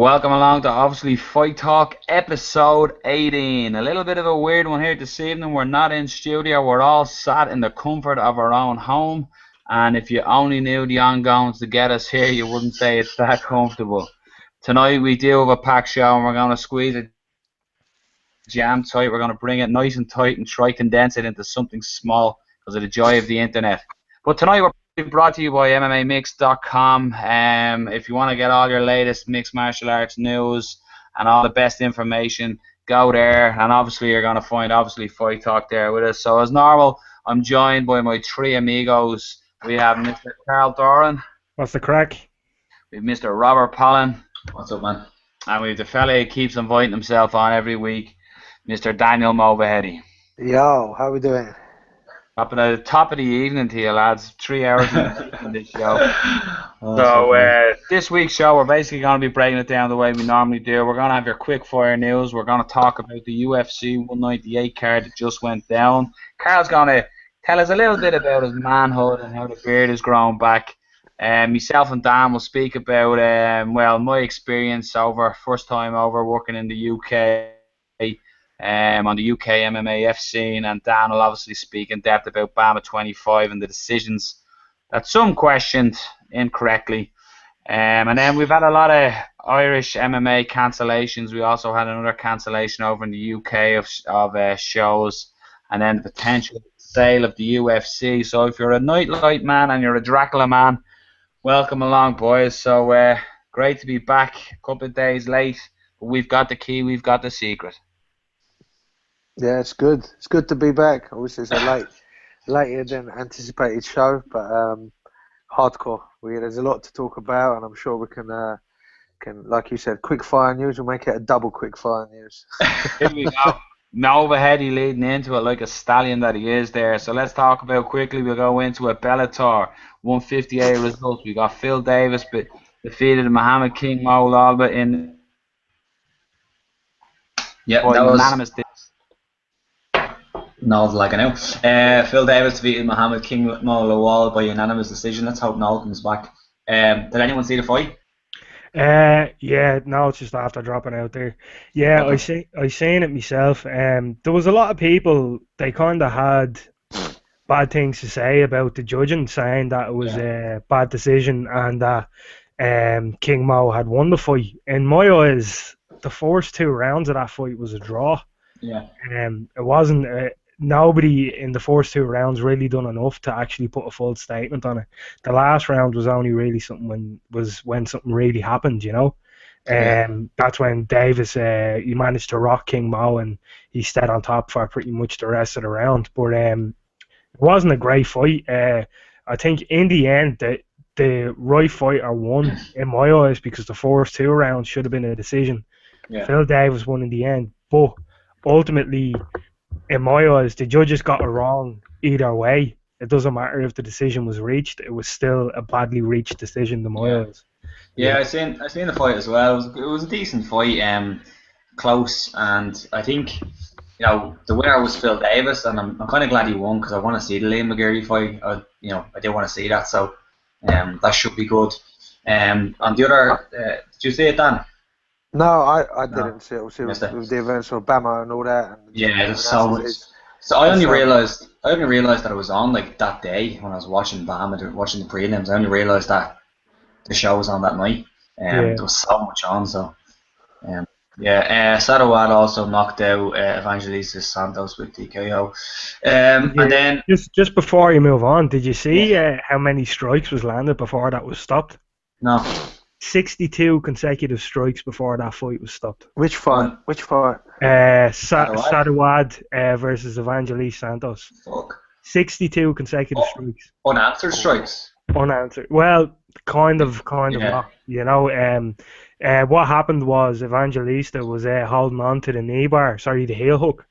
Welcome along to obviously Fight Talk episode 18. A little bit of a weird one here this evening. We're not in studio. We're all sat in the comfort of our own home. And if you only knew the ongoings to get us here, you wouldn't say it's that comfortable. Tonight we do have a packed show and we're going to squeeze it jam tight. We're going to bring it nice and tight and try condense it into something small because of the joy of the internet. But tonight we're brought to you by MMAmix.com. If you want to get all your latest mixed martial arts news and all the best information, go there. And obviously you're going to find Fight Talk there with us. So as normal, I'm joined by my three amigos. We have Mr. Carl Doran. What's the crack? We have Mr. Robert Pollen. What's up, man? And we have the fella who keeps inviting himself on every week, Mr. Daniel Mulvaheady. Yo, how we doing? Up at the top of the evening to you lads, 3 hours in this show. This week's show, we're basically going to be breaking it down the way we normally do. We're going to have your quick fire news. We're going to talk about the UFC 198 card that just went down. Carl's going to tell us a little bit about his manhood and how the beard has grown back. Myself and Dan will speak about my experience first time over working in the UK. On the UK MMA F scene, and Dan will obviously speak in depth about BAMMA 25 and the decisions that some questioned incorrectly. And then we've had a lot of Irish MMA cancellations. We also had another cancellation over in the UK of shows, and then the potential sale of the UFC. So if you're a Nightlight man and you're a Dracula man, welcome along, boys. So great to be back. A couple of days late, but we've got the key, we've got the secret. Yeah, it's good. It's good to be back. Obviously, it's a later than anticipated show, but hardcore. There's a lot to talk about, and I'm sure we can, like you said, quick fire news. We'll make it a double quick fire news. Here we go. Mulvaheady leading into it like a stallion that he is there. So let's talk about quickly. We'll go into a Bellator 158 results. We got Phil Davis defeated Muhammad King Mo in unanimous. No, like I know. Phil Davis defeated Muhammad King Lawal by unanimous decision. Let's hope Noel comes back. Did anyone see the fight? Yeah, no, it's just after dropping out there. Yeah, okay. I seen it myself. There was a lot of people, they kind of had bad things to say about the judging, saying that it was a bad decision and that King Mo had won the fight. In my eyes, the first 2 rounds of that fight was a draw. Yeah. It wasn't. Nobody in the first 2 rounds really done enough to actually put a full statement on it. The last round was only really something when something really happened, you know. That's when Davis he managed to rock King Mo and he stayed on top for pretty much the rest of the round. But it wasn't a great fight. I think in the end the right fighter won in my eyes because the first 2 rounds should have been a decision. Yeah. Phil Davis won in the end, but ultimately, in my eyes, the judges got it wrong either way. It doesn't matter if the decision was reached; it was still a badly reached decision in my eyes. Yeah, I seen the fight as well. It was a decent fight, close, and I think the winner was Phil Davis, and I'm kind of glad he won because I want to see the Liam McGeary fight. I do want to see that, so that should be good. On the other, did you see it, Dan? No, I didn't see it. Obviously, with the events of BAMMA and all that. And there's so much. So I only realised that it was on like that day when I was watching BAMMA, watching the prelims. I only realised that the show was on that night. There was so much on. So Sadawad also knocked out Evangelistas Santos with TKO. And then just before you move on, did you see how many strikes was landed before that was stopped? No. 62 consecutive strikes before that fight was stopped. Which fight? Sadawad versus Evangelis Santos. Fuck. 62 consecutive strikes. Unanswered strikes? Unanswered. Well, kind of not. You know, what happened was Evangelista was holding on to the knee bar, the heel hook,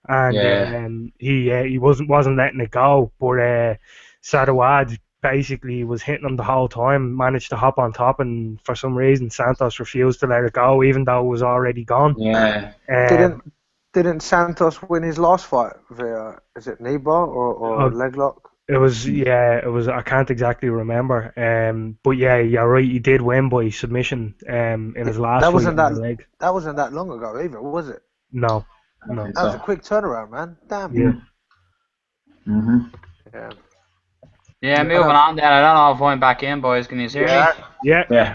and he wasn't letting it go. But Sadawad basically was hitting him the whole time, managed to hop on top, and for some reason Santos refused to let it go, even though it was already gone. Yeah. Didn't Santos win his last fight via, is it knee bar or leg lock? It was, yeah, it was. I can't exactly remember. But yeah, you're right. He did win by submission. In his last That fight wasn't on that the leg. that wasn't that long ago either, was it? No, I don't no. think That was a so. quick turnaround, man. Damn. Yeah. Mm-hmm. Yeah. Yeah, I moving don't. on then. I don't know if I'm back in, boys. Can you hear me? Yeah. Yeah. Yeah.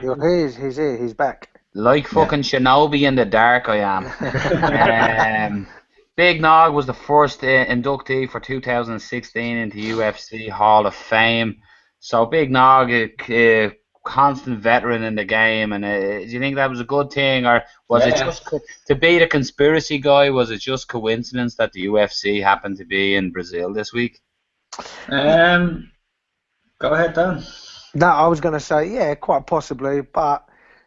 He's here. He's back. Like Yeah. fucking Shinobi in the dark, I am. Big Nog was the first inductee for 2016 into UFC Hall of Fame. So Big Nog, a constant veteran in the game, and do you think that was a good thing, or was it Yeah. just to be the conspiracy guy? Was it just coincidence that the UFC happened to be in Brazil this week? Go ahead, Dan. No, I was going to say, yeah, quite possibly, but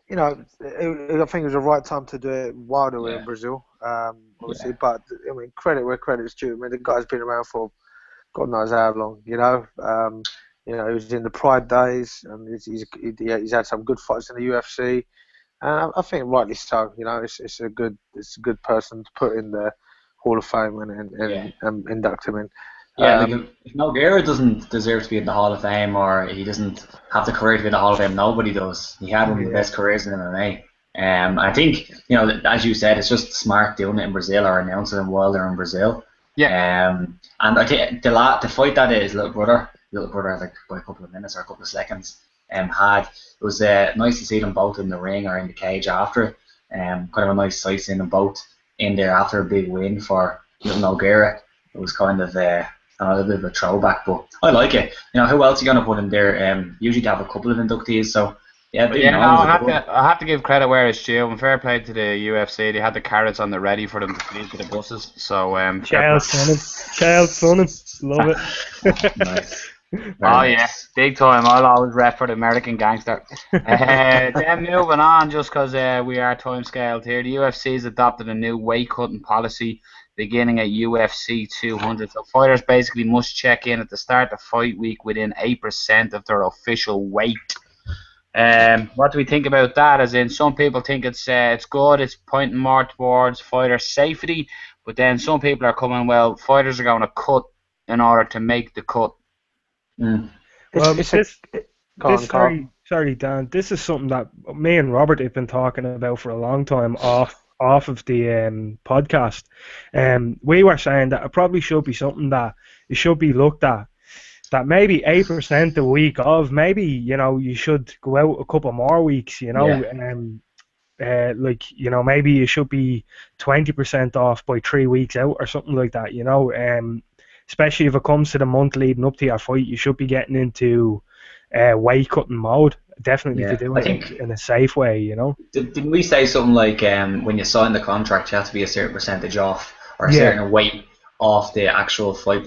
you know, I think it was the right time to do it while they were in Yeah. Brazil, obviously. Yeah. But I mean, credit where credit's due. I mean, the guy's been around for God knows how long. He was in the Pride days, and he's had some good fights in the UFC, and I think rightly so. You know, it's a good person to put in the Hall of Fame Yeah. and induct him in. Yeah, like if Nogueira doesn't deserve to be in the Hall of Fame, or he doesn't have the career to be in the Hall of Fame, nobody does. He had one of the best careers in MMA. I think, as you said, it's just smart doing it in Brazil or announcing it while they're in Brazil. Yeah. And I think the fight that his little brother, like by a couple of minutes or a couple of seconds, had, it was nice to see them both in the ring or in the cage after. Kind of a nice sight seeing them both in there after a big win for little Nogueira. It was kind of a bit of a throwback, but I like it. Who else are you gonna put in there? Usually they have a couple of inductees, so yeah, But Big yeah, no, Nog was a good one. I have to give credit where it's due. And fair play to the UFC. They had the carrots on the ready for them to feed to the buses. So fair Child play. Sonnen. Love it. Nice. Very Oh nice. yeah, big time. I'll always rep for the American gangster. Then moving on, just because we are time scaled here, the UFC has adopted a new weight cutting policy beginning at UFC 200. So fighters basically must check in at the start of fight week within 8% of their official weight. What do we think about that? As in, some people think it's good. It's pointing more towards fighter safety, but then some people are coming. Well, fighters are going to cut in order to make the cut. Mm. Well, It's a Go on, Carl. sorry, Dan. This is something that me and Robert have been talking about for a long time off of the podcast. We were saying that it probably should be something that it should be looked at. That maybe 8% a week of, maybe you should go out a couple more weeks. Yeah. Maybe it should be 20% off by 3 weeks out or something like that. Especially if it comes to the month leading up to your fight, you should be getting into weight cutting mode. Definitely to Yeah. do I it think in a safe way. didn't we say something like when you sign the contract, you have to be a certain percentage off or a Yeah. certain weight off the actual fight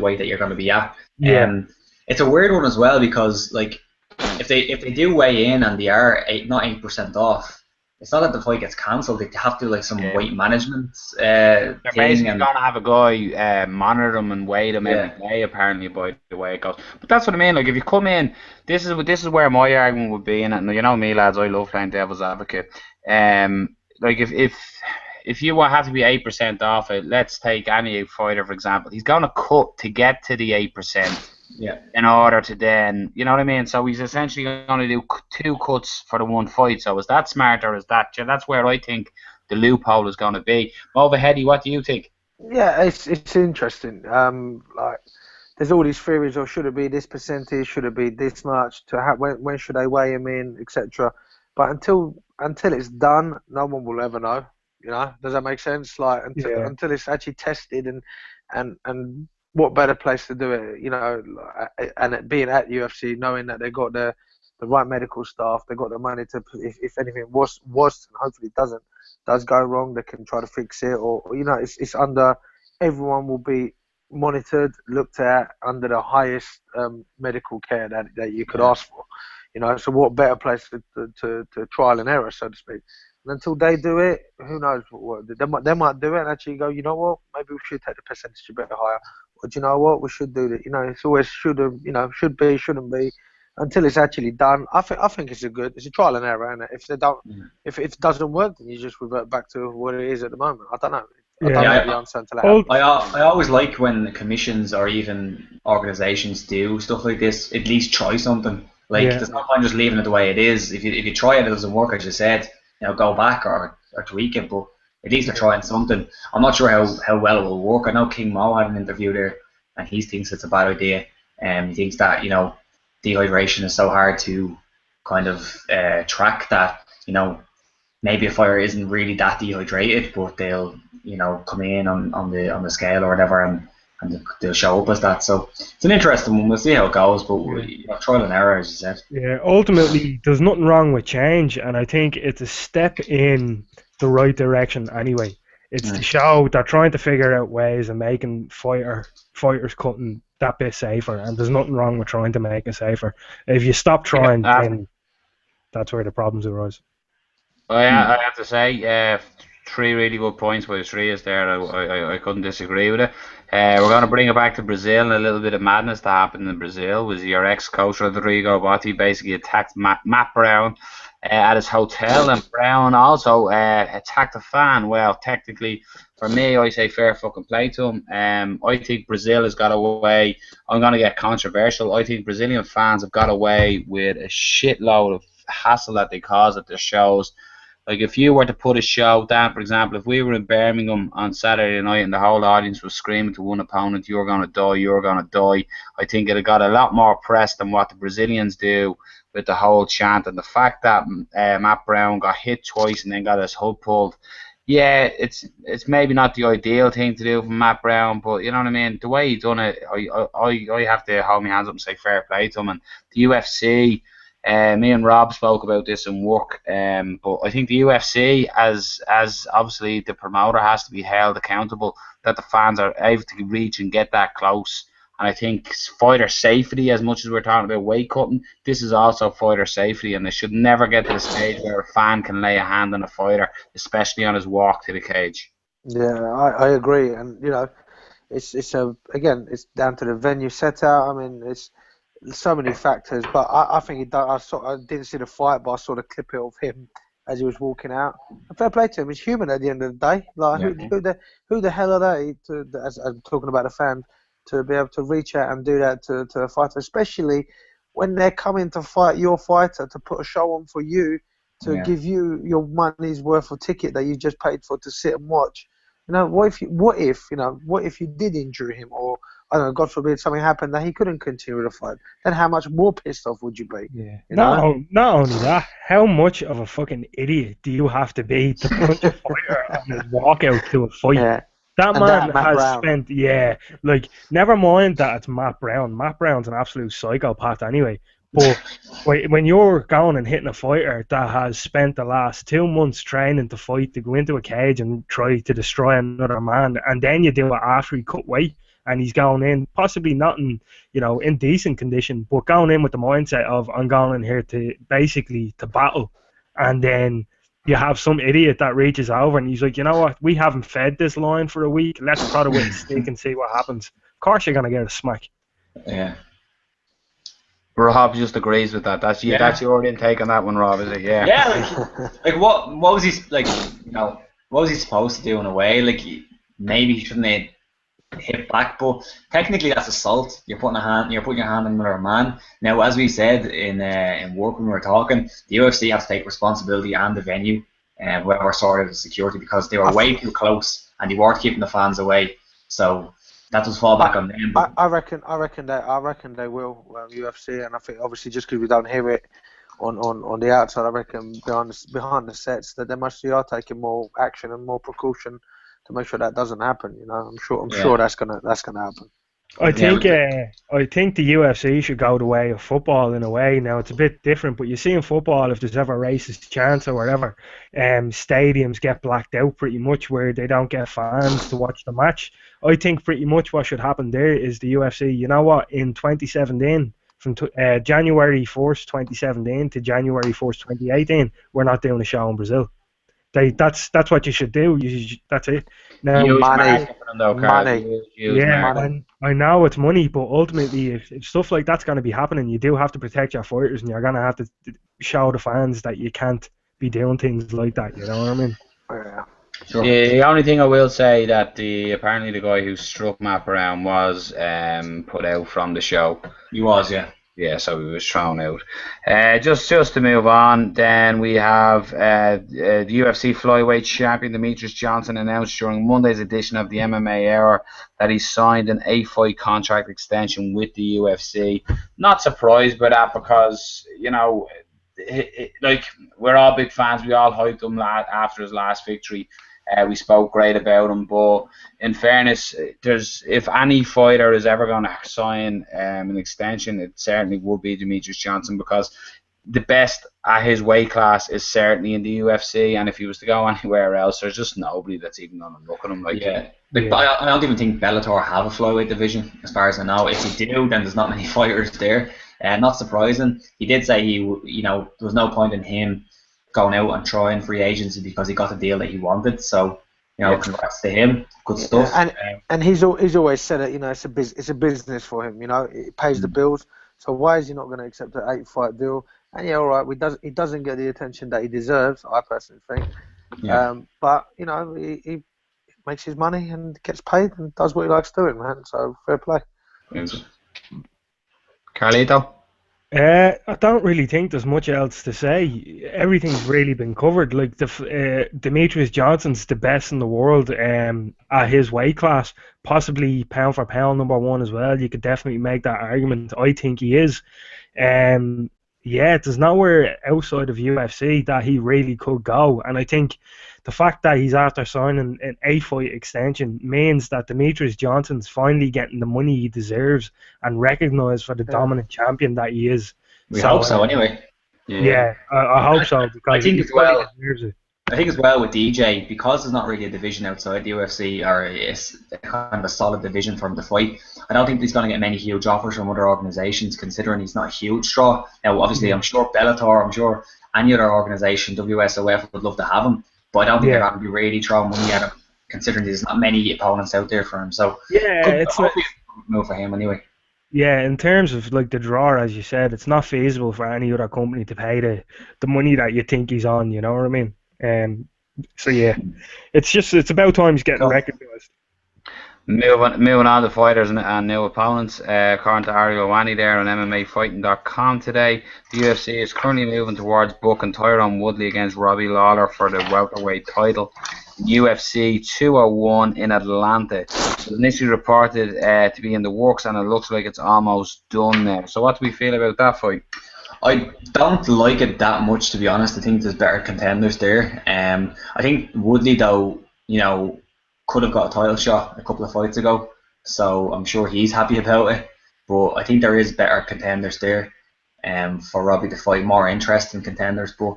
weight that you're going to be at? Yeah. It's a weird one as well because like if they do weigh in and they are not 8% off, it's not that the fight gets cancelled. They have to do like some Yeah. weight management They're thing, basically and going to have a guy monitor them and weigh them every day, apparently, by the way it goes. But that's what I mean. Like, if you come in, this is where my argument would be, and you know me, lads, I love playing devil's advocate. Like if you have to be 8% off it, let's take any fighter for example. He's going to cut to get to the 8%. yeah. In order to then, you know what I mean? So he's essentially going to do 2 cuts for the one fight. So is that smart or is that? That's where I think the loophole is going to be. Mulvaheady, what do you think? Yeah, it's interesting. Like there's all these theories, or should it be this percentage? Should it be this much? When should they weigh him in, etc. But until it's done, no one will ever know. Does that make sense? Like until it's actually tested and what better place to do it? And it being at UFC, knowing that they got the right medical staff, they got the money to, if anything was and hopefully it does go wrong, they can try to fix it, or it's under, everyone will be monitored, looked at under the highest medical care that you could ask for. So what better place to trial and error, so to speak. And until they do it, who knows what they might do it and actually go, you know what, maybe we should take the percentage a bit higher, or do you know what, we should do that. It's always should be, shouldn't be, until it's actually done. I think it's a trial and error, and if they don't, if it doesn't work, then you just revert back to what it is at the moment. I don't know. I don't Yeah. know the answer until it happens. I always like when commissions or even organisations do stuff like this. At least try something. Like Yeah. there's no point just leaving it the way it is. If you try it, it doesn't work, as you said, go back or tweak it. But at least they're trying something. I'm not sure how well it will work. I know King Mo had an interview there, and he thinks it's a bad idea. He thinks that dehydration is so hard to kind of track that maybe a fighter isn't really that dehydrated, but they'll come in on the scale or whatever, and they'll show up as that. So it's an interesting one. We'll see how it goes, but trial and error, as you said. Yeah, ultimately, there's nothing wrong with change, and I think it's a step in the right direction anyway. It's to show they're trying to figure out ways of making fighters cutting that bit safer, and there's nothing wrong with trying to make it safer. If you stop trying, then that's where the problems arise. I have to say, three really good points by the three is there. I couldn't disagree with it. We're going to bring it back to Brazil, and a little bit of madness that happened in Brazil was your ex-coach Rodrigo Botti basically attacked Matt Brown at his hotel, and Brown also attacked a fan. Well, technically, for me, I say fair fucking play to him. I think Brazil has got away. I'm going to get controversial. I think Brazilian fans have got away with a shitload of hassle that they cause at their shows. Like, if you were to put a show down, for example, if we were in Birmingham on Saturday night and the whole audience was screaming to one opponent, you're going to die, you're going to die, I think it got a lot more press than what the Brazilians do with the whole chant. And the fact that Matt Brown got hit twice and then got his hood pulled, yeah, it's maybe not the ideal thing to do for Matt Brown, but you know what I mean? The way he done it, I have to hold my hands up and say fair play to him. And the UFC... me and Rob spoke about this in work, but I think the UFC, as obviously the promoter, has to be held accountable that the fans are able to reach and get that close. And I think fighter safety, as much as we're talking about weight cutting, this is also fighter safety, and they should never get to the stage where a fan can lay a hand on a fighter, especially on his walk to the cage. Yeah, I agree, and it's again, it's down to the venue set out. I mean, it's so many factors, but I think I didn't see the fight, but I saw the clip of him as he was walking out. And fair play to him. He's human at the end of the day. Like who the hell are they? As I'm talking about the fans, to be able to reach out and do that to a fighter, especially when they're coming to fight your fighter, to put a show on for you, to give you your money's worth of ticket that you just paid for to sit and watch. What if you did injure him, or I don't know, God forbid something happened that he couldn't continue the fight? Then how much more pissed off would you be? Yeah. Not only that, how much of a fucking idiot do you have to be to punch a fighter on his walkout to a fight? Yeah. That man has spent, never mind that it's Matt Brown. Matt Brown's an absolute psychopath anyway. But when you're going and hitting a fighter that has spent the last 2 months training to fight, to go into a cage and try to destroy another man, and then you do it after he cut weight, and he's going in, possibly not in decent condition, but going in with the mindset of, I'm going in here to battle, and then you have some idiot that reaches over and he's like, you know what, we haven't fed this line for a week, let's prod it with a stick and see what happens. Of course you're going to get a smack. Yeah. Rob just agrees with that. That's your intake on that one, Rob, is it? Yeah. Yeah, like what was he what was he supposed to do in a way? Like, maybe he shouldn't have hit back, but technically that's assault. You're putting your hand on another man. Now, as we said in work when we were talking, the UFC has to take responsibility and the venue, and whoever sorted the security, because they were way too close and they weren't keeping the fans away. So that does fall back on them. I reckon they will, UFC, and I think obviously just because we don't hear it on the outside, I reckon behind the sets that they must are taking more action and more precaution to make sure that doesn't happen. I'm sure that's gonna happen. I think the UFC should go the way of football in a way. Now it's a bit different, but you see in football, if there's ever a racist chance or whatever, stadiums get blacked out pretty much where they don't get fans to watch the match. I think pretty much what should happen there is the UFC, you know what, in 2017, from January 1st, 2017 to January 1st, 2018, we're not doing a show in Brazil. That's what you should do. That's it. Now, money. I know it's money, but ultimately, if stuff like that's going to be happening, you do have to protect your fighters, and you're going to have to show the fans that you can't be doing things like that. You know what I mean? Yeah. Sure. The only thing I will say that apparently the guy who struck Matt Brown was put out from the show. He was, yeah. Yeah, so he was thrown out. Just to move on, then we have the UFC flyweight champion Demetrius Johnson announced during Monday's edition of the MMA Hour that he signed an 8-fight contract extension with the UFC. Not surprised by that because, you know, like, we're all big fans. We all hyped him after his last victory. We spoke great about him, but in fairness, if any fighter is ever going to sign an extension, it certainly would be Demetrius Johnson, because the best at his weight class is certainly in the UFC, and if he was to go anywhere else, there's just nobody that's even going to look at him like him. But I don't even think Bellator have a flyweight division, as far as I know. If they do, then there's not many fighters there. Not surprising. He did say there was no point in him going out and trying free agency because he got the deal that he wanted. So, congrats to him. Good stuff. And he's always said it. It's a business for him. It pays the bills. So why is he not going to accept an 8-fight deal? And all right, he doesn't get the attention that he deserves, I personally think. Yeah. But he makes his money and gets paid and does what he likes doing, man. So fair play. Carlito? I don't really think there's much else to say. Everything's really been covered. Like, Demetrius Johnson's the best in the world at his weight class, possibly pound for pound #1 as well. You could definitely make that argument. I think he is. There's nowhere outside of UFC that he really could go, and I think the fact that he's after signing an 8-fight extension means that Demetrius Johnson's finally getting the money he deserves and recognised for the dominant champion that he is. We hope so, anyway. Yeah, I hope so, because I think he as well. deserves it. I think as well with DJ, because there's not really a division outside the UFC, or it's kind of a solid division for him to fight. I don't think he's going to get many huge offers from other organisations, considering he's not a huge draw. Now, obviously, I'm sure Bellator, I'm sure any other organisation, WSOF, would love to have him, but I don't think they're going to be really throwing money at him, considering there's not many opponents out there for him. So, it's hopefully a move for him anyway. Yeah, in terms of like the draw, as you said, it's not feasible for any other company to pay the money that you think he's on. You know what I mean? So yeah, it's about time he's getting recognised. Moving on to fighters and new opponents. According to Ariel Wani there on MMAfighting.com today, the UFC is currently moving towards booking Tyron Woodley against Robbie Lawler for the welterweight title. UFC 201 in Atlanta. It was initially reported to be in the works, and it looks like it's almost done now. So what do we feel about that fight? I don't like it that much, to be honest. I think there's better contenders there. I think Woodley, though, could have got a title shot a couple of fights ago, so I'm sure he's happy about it. But I think there is better contenders there for Robbie to fight, more interesting contenders. But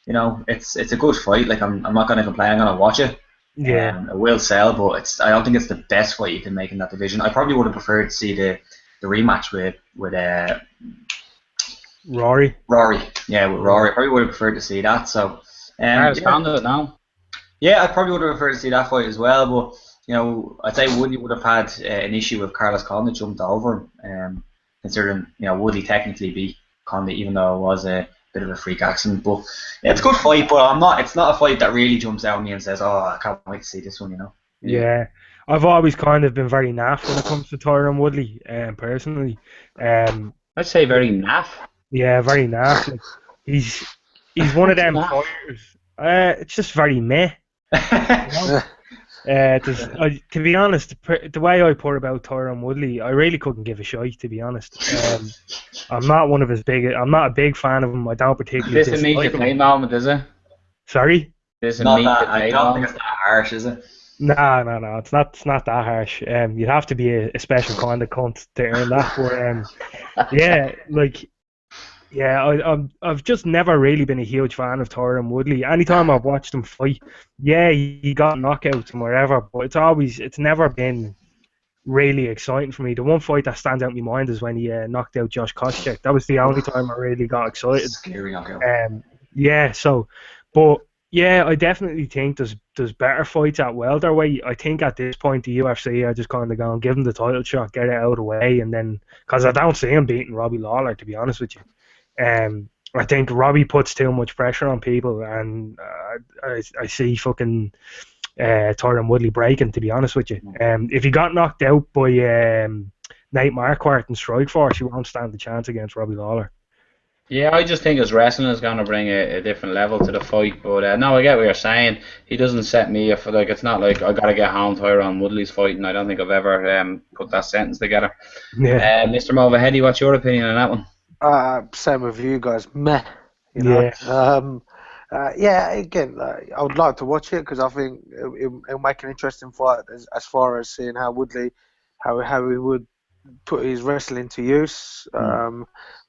it's a good fight. Like, I'm not going to complain. I'm going to watch it. Yeah, it will sell, but I don't think it's the best fight you can make in that division. I probably would have preferred to see the rematch with Rory. Yeah, with Rory. I probably would have preferred to see that. So, now. Yeah, I probably would have preferred to see that fight as well. But I'd say Woodley would have had an issue with Carlos Condit jumped over him, considering Woodley technically beat Condit, even though it was a bit of a freak accident. But yeah, it's a good fight, but it's not a fight that really jumps out at me and says, "Oh, I can't wait to see this one." Yeah, I've always kind of been very naff when it comes to Tyron Woodley, personally. I'd say very naff. Yeah, very naff. Like, he's one of them fighters. It's just very meh. To be honest, the way I put about Tyron Woodley, I really couldn't give a shite, to be honest. I'm not a big fan of him. I don't particularly This is a meet the play moment, is it? Sorry? This is Not meet that, the I play don't think moment. it's that harsh, is it? No, it's not that harsh. You'd have to be a special kind of cunt to earn that. But I've just never really been a huge fan of Tyron Woodley. Anytime I've watched him fight, he got knockouts and whatever, but it's never been really exciting for me. The one fight that stands out in my mind is when he knocked out Josh Koscheck. That was the only time I really got excited. Scary knockout. I definitely think there's better fights at welterweight. I think at this point the UFC are just kind of going, give him the title shot, get it out of the way, and then, because I don't see him beating Robbie Lawler, to be honest with you. I think Robbie puts too much pressure on people, and I see fucking Tyron Woodley breaking, to be honest with you. If he got knocked out by Nate Marquardt in Strikeforce, he won't stand a chance against Robbie Lawler. Yeah, I just think his wrestling is going to bring a different level to the fight. But no, I get what you're saying. He doesn't set me up for, like, it's not like I got to get home Tyron Woodley's fighting. I don't think I've ever put that sentence together. Yeah. Mr. Mulvaheady, what's your opinion on that one? Same with you guys. Meh. You Yeah. know. Yeah. Again, I would like to watch it because I think it'll make an interesting fight as far as seeing how Woodley, how he would put his wrestling to use.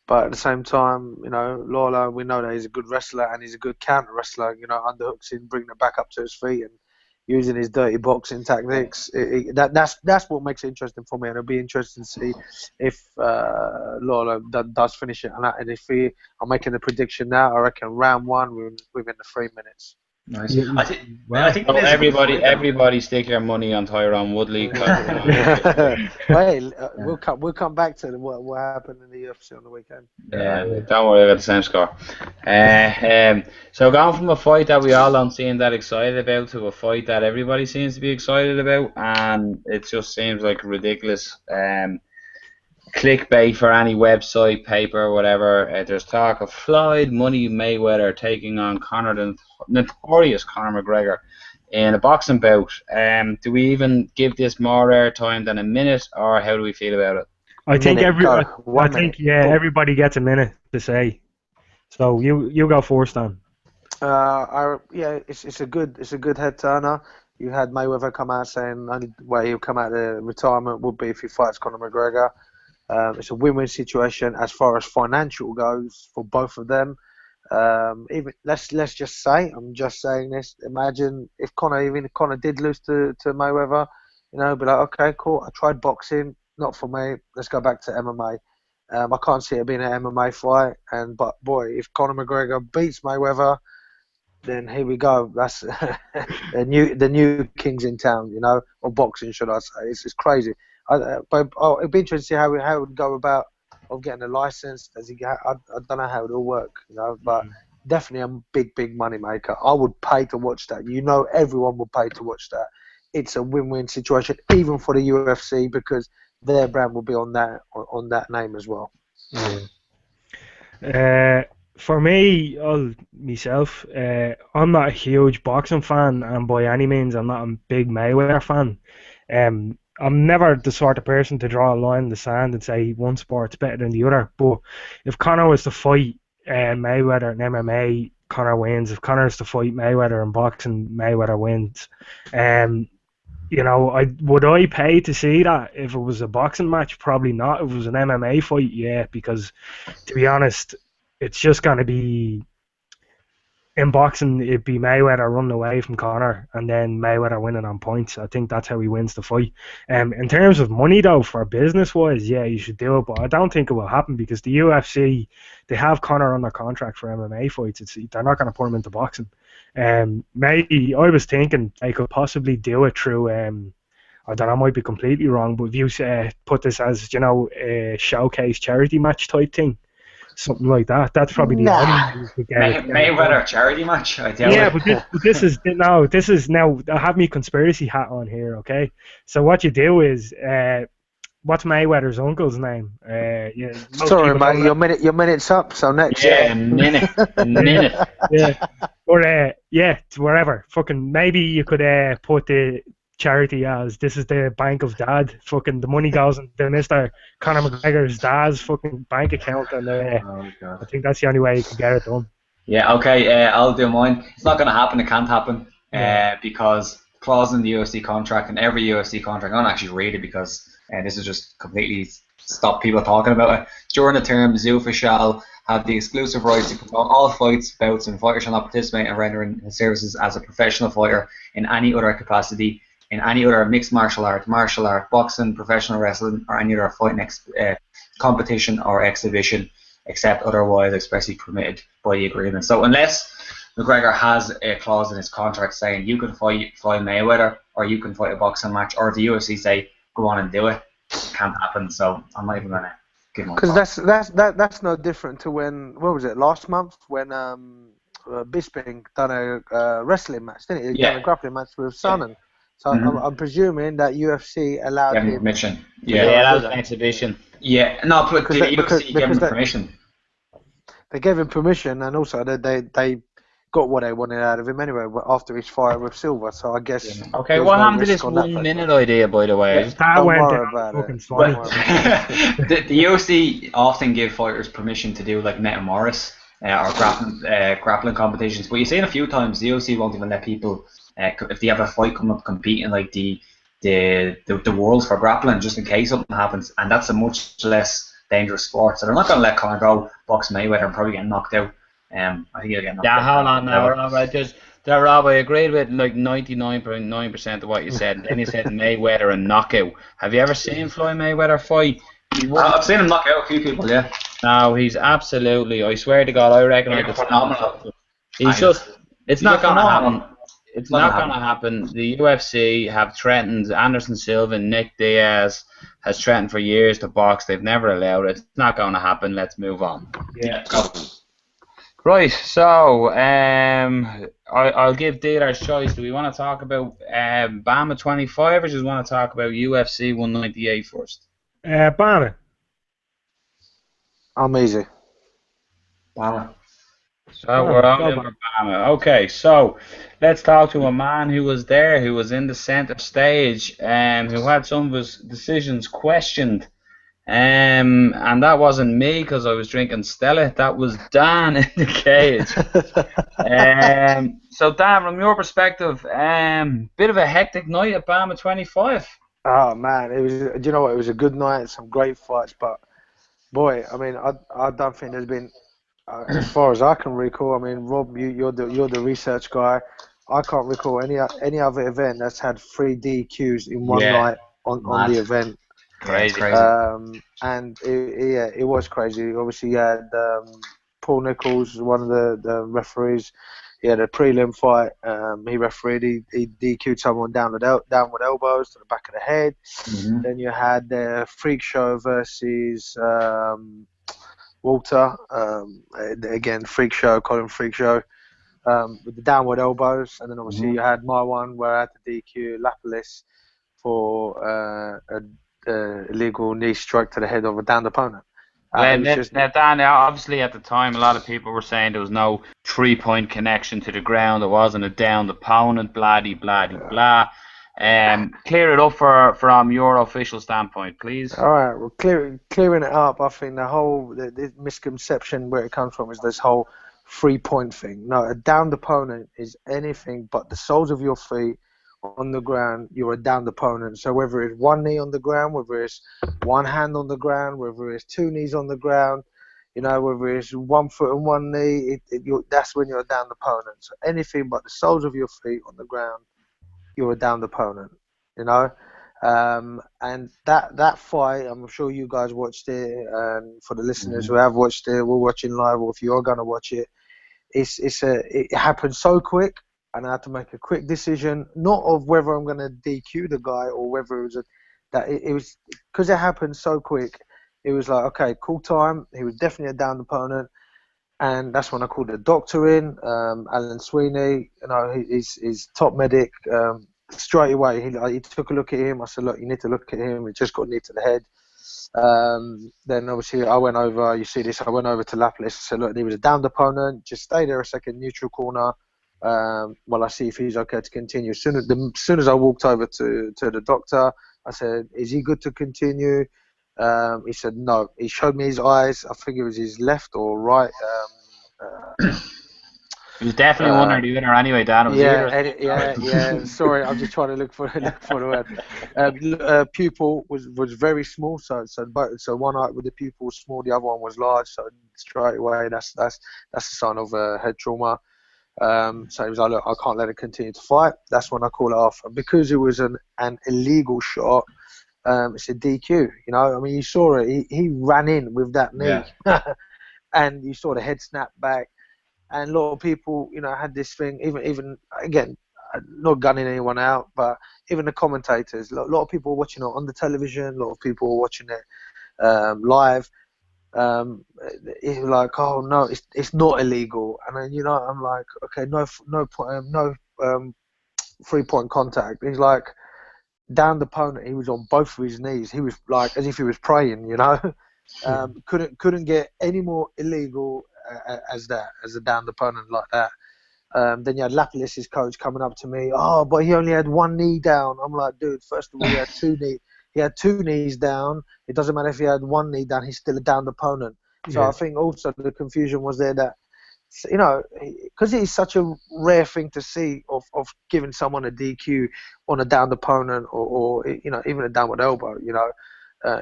But at the same time, you know, Lawler, we know that he's a good wrestler and he's a good counter wrestler. You know, underhooks him, bringing it back up to his feet and using his dirty boxing tactics. That's what makes it interesting for me, and it'll be interesting to see if Lawler does finish it. And if I'm making the prediction now, I reckon round one within the 3 minutes. Nice. Yeah. I think So it is a good fight, though. everybody stick your money on Tyron Woodley. We'll come back to what happened in the UFC on the weekend. Don't worry about the same score. So going from a fight that we all don't seem that excited about to a fight that everybody seems to be excited about, and it just seems like ridiculous clickbait for any website, paper, whatever. There's talk of Floyd Money Mayweather taking on the notorious Conor McGregor in a boxing bout. Do we even give this more airtime than a minute, or how do we feel about it? I think minute. everybody gets a minute to say. So you go first, Dan. It's a good head turner. You had Mayweather come out saying only way he'll come out of retirement would be if he fights Conor McGregor. It's a win-win situation as far as financial goes for both of them. Even let's just say, I'm just saying this. Imagine if Conor did lose to Mayweather, you know, be like, okay, cool. I tried boxing, not for me. Let's go back to MMA. I can't see it being an MMA fight. But boy, if Conor McGregor beats Mayweather, then here we go. That's the new kings in town, you know, or boxing, should I say? It's crazy. It'd be interesting to see how it would go about of getting a license. I don't know how it will work, you know, but definitely a big money maker. I would pay to watch that. You know, everyone would pay to watch that. It's a win-win situation, even for the UFC, because their brand will be on that name as well. For me, myself, I'm not a huge boxing fan, and by any means, I'm not a big Mayweather fan. I'm never the sort of person to draw a line in the sand and say one sport's better than the other. But if Conor was to fight Mayweather in MMA, Conor wins. If Conor is to fight Mayweather in boxing, Mayweather wins. You know, would I pay to see that? If it was a boxing match, probably not. If it was an MMA fight, yeah, because to be honest, it's just going to be, in boxing, it'd be Mayweather running away from Conor and then Mayweather winning on points. I think that's how he wins the fight. In terms of money, though, for business-wise, yeah, you should do it, but I don't think it will happen because the UFC, they have Conor on their contract for MMA fights. They're not going to put him into boxing. Maybe, I was thinking they could possibly do it through, I don't know, I might be completely wrong, but if you put this as, you know, a showcase charity match type thing, something like that. That's probably the only way you could get Mayweather charity match. I doubt it. But this is now. I have my conspiracy hat on here. Okay, so what you do is, what's Mayweather's uncle's name? Sorry, mate, your minute's up. So next. Yeah, a minute. Yeah, or wherever. Fucking maybe you could put the charity as this is the bank of dad. Fucking the money goes into Mr. Conor McGregor's dad's fucking bank account, and I think that's the only way you can get it done. Yeah, okay, I'll do mine. It's not going to happen. It can't happen because clause in the UFC contract, and every UFC contract, I don't actually read it because this is just completely stop people talking about it. During the term, Zuffa shall have the exclusive rights to control all fights, bouts, and fighters shall not participate in rendering his services as a professional fighter in any other capacity, in any other mixed martial art, boxing, professional wrestling, or any other fighting competition or exhibition, except otherwise expressly permitted by the agreement. So unless McGregor has a clause in his contract saying you can fight Mayweather, or you can fight a boxing match, or if the UFC say go on and do it, it can't happen. So I'm not even gonna give him. Because that's no different to when, what was it, last month when Bisping done a wrestling match, didn't he? He Yeah. done a grappling match with Sonnen. So Mhm. I'm presuming that UFC allowed Give him him permission. to Yeah. go Yeah, that with was an that. exhibition. Yeah. No, but Because the they, UFC gave him permission. they gave him permission, and also they got what they wanted out of him anyway after his fight with Silva. So I guess Okay, there was what no happened to risk this on that 1 minute perspective. idea, by the way? Yeah. That Don't went worry down about fucking it. funny. Don't worry about it. the UFC often give fighters permission to do like Meta Morris or grappling competitions, but you've seen a few times the UFC won't even let people if they have a fight come up compete in like the worlds for grappling just in case something happens, and that's a much less dangerous sport. So they're not going to let Conor go box Mayweather and probably get knocked out. I think he'll get knocked Yeah, out. hold on now, Rob. Rob, I agreed with like 99.9% of what you said. Then you said Mayweather and knockout. Have you ever seen Floyd Mayweather fight? He won. I've seen him knock out a few people. Yeah. No, he's absolutely. I swear to God, I reckon I You're could stand and phenomenal. talk to him. He's just. It's You're not going to phenomenal. happen. It's not going to happen. The UFC have threatened Anderson Silva, Nick Diaz has threatened for years to box. They've never allowed it. It's not going to happen. Let's move on. Yeah. Go. Right, so I'll give dealer's choice. Do we want to talk about BAMMA 25 or just want to talk about UFC 198 first? BAMMA. I'm easy. Wow. So we're all in for BAMMA. Okay, so let's talk to a man who was there, who was in the center stage, who had some of his decisions questioned. And that wasn't me because I was drinking Stella. That was Dan in the cage. So Dan, from your perspective, bit of a hectic night at BAMMA 25. Oh man, it was. Do you know what? It was a good night, some great fights, but boy, I mean, I don't think there's been, as far as I can recall. I mean, Rob, you're the research guy. I can't recall any other event that's had 3 DQs in one Yeah, night on the event. crazy. And it was crazy. Obviously, you had Paul Nichols, one of the referees. He had a prelim fight. He refereed. He DQ'd someone downward elbows to the back of the head. Mm-hmm. Then you had the Freak Show versus Walter. Again, Freak Show, Colin Freak Show, with the downward elbows. And then obviously you had my one where I had to DQ Lapelis for a illegal knee strike to the head of a downed opponent. Dan, obviously at the time, a lot of people were saying there was no 3-point connection to the ground. There wasn't a downed opponent, blah, blah, blah. Clear it up from your official standpoint, please. All right, well, clearing it up, I think the misconception where it comes from is this whole 3-point thing. No, a downed opponent is anything but the soles of your feet on the ground. You're a downed opponent. So whether it's one knee on the ground, whether it's one hand on the ground, whether it's 2 knees on the ground, whether it's 1 foot and 1 knee, that's when you're a downed opponent. So anything but the soles of your feet on the ground, you're a downed opponent. And that fight, I'm sure you guys watched it, and for the listeners who have watched it, we're watching live, or if you are going to watch it, it happened so quick, and I had to make a quick decision, not of whether I'm going to DQ the guy or whether it was because it happened so quick. It was like, okay, cool time. He was definitely a downed opponent, and that's when I called the doctor in, Alan Sweeney. He's top medic. Straight away, he took a look at him. I said, look, you need to look at him. He just got a knee to the head. Then obviously I went over. You see this? I went over to Lapelis. I said, look, he was a downed opponent. Just stay there a second, neutral corner, while I see if he's okay to continue. As soon as I walked over to the doctor, I said, is he good to continue? He said no. He showed me his eyes. I think it was his left or right. It was definitely one or the other anyway, Dan. It was yeah. Sorry, I'm just trying to look for the word. Pupil was very small, so one eye with the pupil was small, the other one was large. So straight away, that's a sign of head trauma. So he was like, look, I can't let it continue to fight. That's when I call it off, and because it was an illegal shot. It's a DQ. I mean, you saw it. He ran in with that knee, and you saw the head snap back. And a lot of people, had this thing. Even again, not gunning anyone out, but even the commentators. A lot of people were watching it on the television. A lot of people were watching it live. He was like, oh no, it's not illegal. And then I'm like, okay, no 3-point contact. He's like, down the opponent, he was on both of his knees. He was like as if he was praying, couldn't get any more illegal as a downed opponent like that. Then you had Lapilis' coach coming up to me. Oh, but he only had one knee down. I'm like, dude, first of all, he had two knees down. It doesn't matter if he had one knee down. He's still a downed opponent. So I think also the confusion was there that, because it's such a rare thing to see of giving someone a DQ on a downed opponent or even a downward elbow.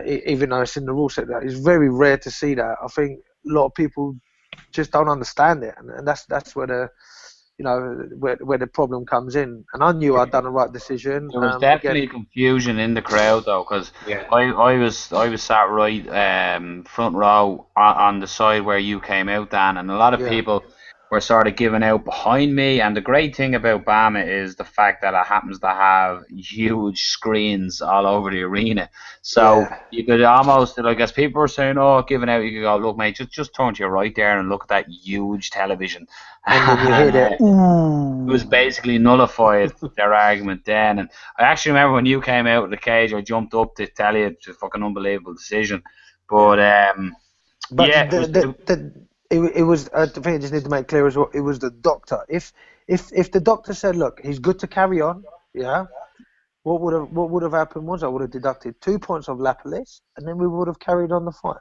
Even though it's in the rule set, that it's very rare to see that. I think a lot of people just don't understand it, and that's where the where the problem comes in. And I knew I'd done the right decision. There was definitely confusion in the crowd though, because I was sat right front row on the side where you came out, Dan, and a lot of people were sort of giving out behind me. And the great thing about BAMMA is the fact that it happens to have huge screens all over the arena, so you could almost, like, as people were saying, oh, giving out, you could go, look mate, just turn to your right there and look at that huge television. And then you hear that, it was basically nullified their argument then. And I actually remember when you came out of the cage, I jumped up to tell you it's a fucking unbelievable decision. But it was. I think I just need to make clear as well. It was the doctor. If the doctor said, look, he's good to carry on, what would have happened was I would have deducted 2 points of Lapilis, and then we would have carried on the fight.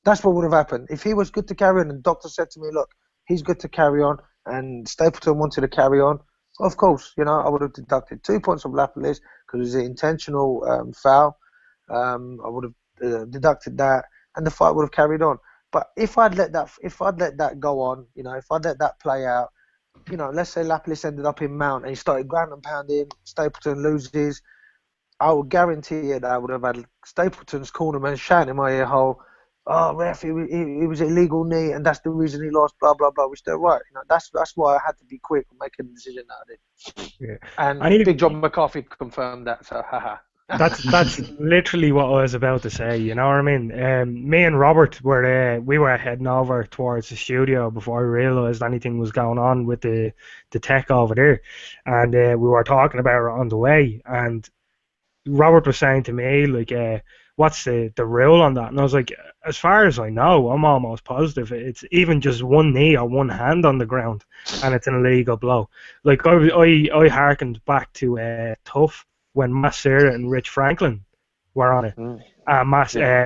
That's what would have happened. If he was good to carry on and the doctor said to me, look, he's good to carry on, and Stapleton wanted to carry on, of course, I would have deducted 2 points of Lapilis because it was an intentional foul. I would have deducted that, and the fight would have carried on. But if I'd let that go on, if I'd let that play out, let's say Lapilis ended up in mount and he started ground and pounding, Stapleton loses, I would guarantee you that I would have had Stapleton's cornerman shouting in my ear hole, oh, ref, he was illegal knee, and that's the reason he lost, blah, blah, blah, which they're right. That's why I had to be quick and make a decision that I did. Yeah. And Big John McCarthy confirmed that, so haha. That's literally what I was about to say, you know what I mean? Me and Robert we were heading over towards the studio before we realised anything was going on with the tech over there. And we were talking about it on the way, and Robert was saying to me, like, what's the rule on that? And I was like, as far as I know, I'm almost positive it's even just one knee or one hand on the ground, and it's an illegal blow. Like, I harkened back to Tough when Massera and Rich Franklin were on it.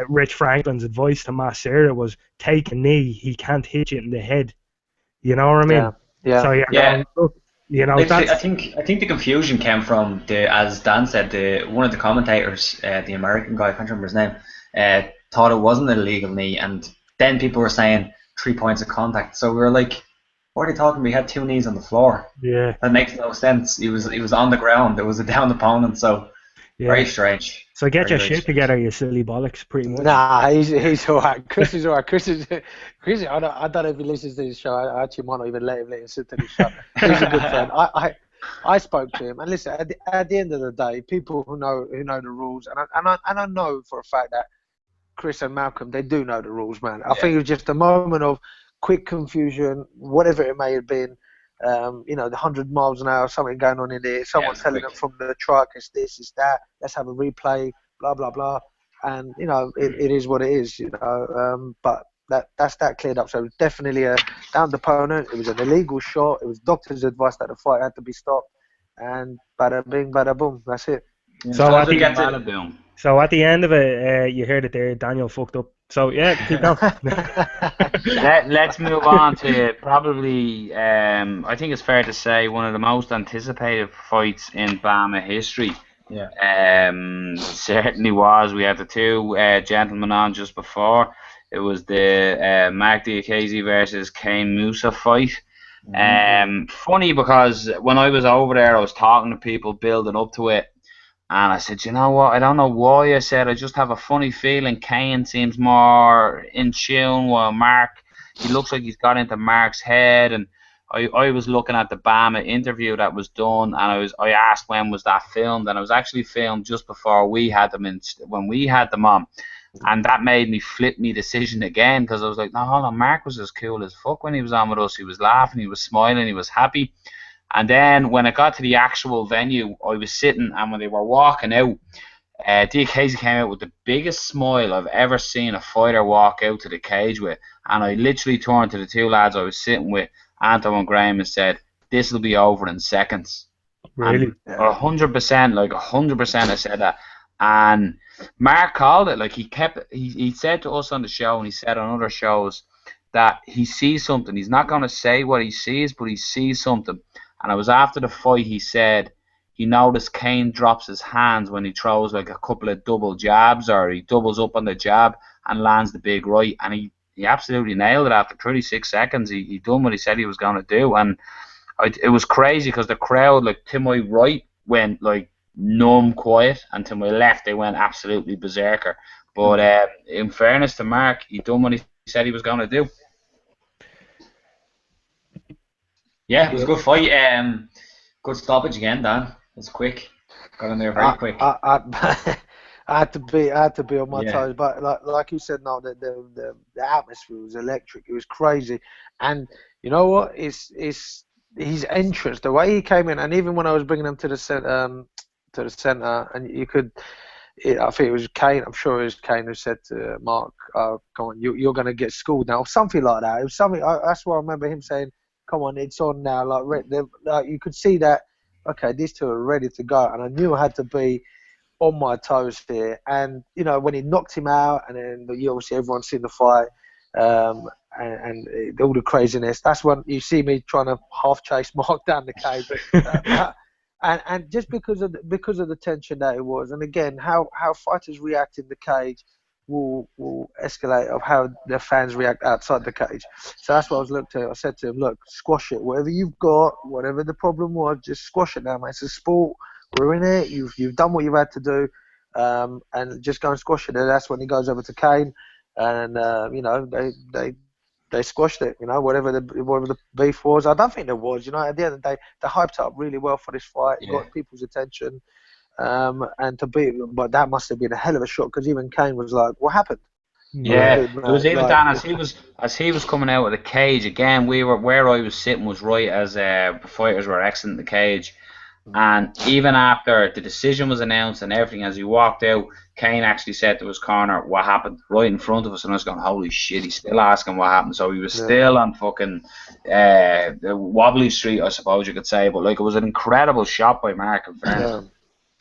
Rich Franklin's advice to Massera was, take a knee, he can't hit you in the head. You know what I mean? Yeah. So I think the confusion came from as Dan said, one of the commentators, the American guy, I can't remember his name, thought it wasn't an illegal knee, and then people were saying 3 points of contact. So we were like, what are you talking about? We had two knees on the floor. Yeah. That makes no sense. He was on the ground. There was a down opponent, so very strange. So get your shit together, you silly bollocks, pretty much. Nah, he's alright. Chris is alright. Chris, I don't know if he listens to this show. I actually might not even let him listen to this show. He's a good friend. I spoke to him, and listen, at the end of the day, people who know the rules, and I know for a fact that Chris and Malcolm, they do know the rules, man. I think it was just a moment of quick confusion, whatever it may have been. The 100 miles an hour, something going on in there, someone telling them from the truck, it's this, it's that, let's have a replay, blah, blah, blah. And, it is what it is, but that's that cleared up. So it was definitely a downed opponent. It was an illegal shot. It was doctor's advice that the fight had to be stopped. And bada bing, bada boom, that's it. Yeah. So at the end of it, you heard it there, Daniel fucked up. So yeah, keep going. Let's move on to probably, I think it's fair to say, one of the most anticipated fights in BAMMA history. Yeah. Certainly was. We had the two gentlemen on just before. It was the Mark Diakiese versus Kane Musa fight. Funny because when I was over there, I was talking to people building up to it. And I said, you know what, I don't know why I said, I just have a funny feeling Kane seems more in tune while Mark, he looks like he's got into Mark's head. And I was looking at the BAMMA interview that was done, and I asked when was that filmed, and it was actually filmed just before we had them when we had them on. And that made me flip my decision again, because I was like, no, hold on, Mark was as cool as fuck when he was on with us. He was laughing, he was smiling, he was happy. And then when it got to the actual venue, I was sitting, and when they were walking out, Casey came out with the biggest smile I've ever seen a fighter walk out to the cage with. And I literally turned to the two lads I was sitting with, Anto and Graham, and said, this will be over in seconds. Really? And 100%, like 100% I said that. And Mark called it. Like, he said to us on the show, and he said on other shows, that he sees something. He's not going to say what he sees, but he sees something. And it was after the fight, he said he noticed Kane drops his hands when he throws like a couple of double jabs, or he doubles up on the jab and lands the big right. And he absolutely nailed it after 36 seconds. He done what he said he was going to do. And it was crazy, because the crowd, like, to my right went like numb quiet, and to my left they went absolutely berserker. But in fairness to Mark, he done what he said he was going to do. Yeah, it was a good fight. Good stoppage again, Dan. It was quick. Got in there very quick. I had to be on my toes, but like you said, no, the atmosphere was electric. It was crazy, and you know what? It's his entrance, the way he came in, and even when I was bringing him to the center, and you could. I think it was Kane. I'm sure it was Kane who said to Mark, "Come on, you're going to get schooled now," something like that. It was something. That's why I remember him saying, "Come on, it's on now." Like you could see that. Okay, these two are ready to go, and I knew I had to be on my toes here. And you know, when he knocked him out, and then obviously everyone's seen the fight, and all the craziness. That's when you see me trying to half chase Mark down the cage. And just because of the tension that it was, and again how fighters react in the cage will escalate of how their fans react outside the cage. So that's what I said to him, look, squash it. Whatever you've got, whatever the problem was, just squash it now, mate. It's a sport. We're in it. You've done what you've had to do, and just go and squash it. And that's when he goes over to Kane, and you know they squashed it, you know, whatever the beef was. I don't think there was, you know. At the end of the day, they hyped up really well for this fight. It got people's attention, and to beat. But that must have been a hell of a shot, because even Kane was like, "What happened?" Yeah, it was even Dan, as he was coming out of the cage again. Where I was sitting was right as the fighters were exiting the cage. And even after the decision was announced and everything, as he walked out, Kane actually said to his corner, "What happened?" right in front of us, and I was going, "Holy shit!" He's still asking what happened. So he was still on fucking the wobbly street, I suppose you could say. But like, it was an incredible shot by Mark. Yeah.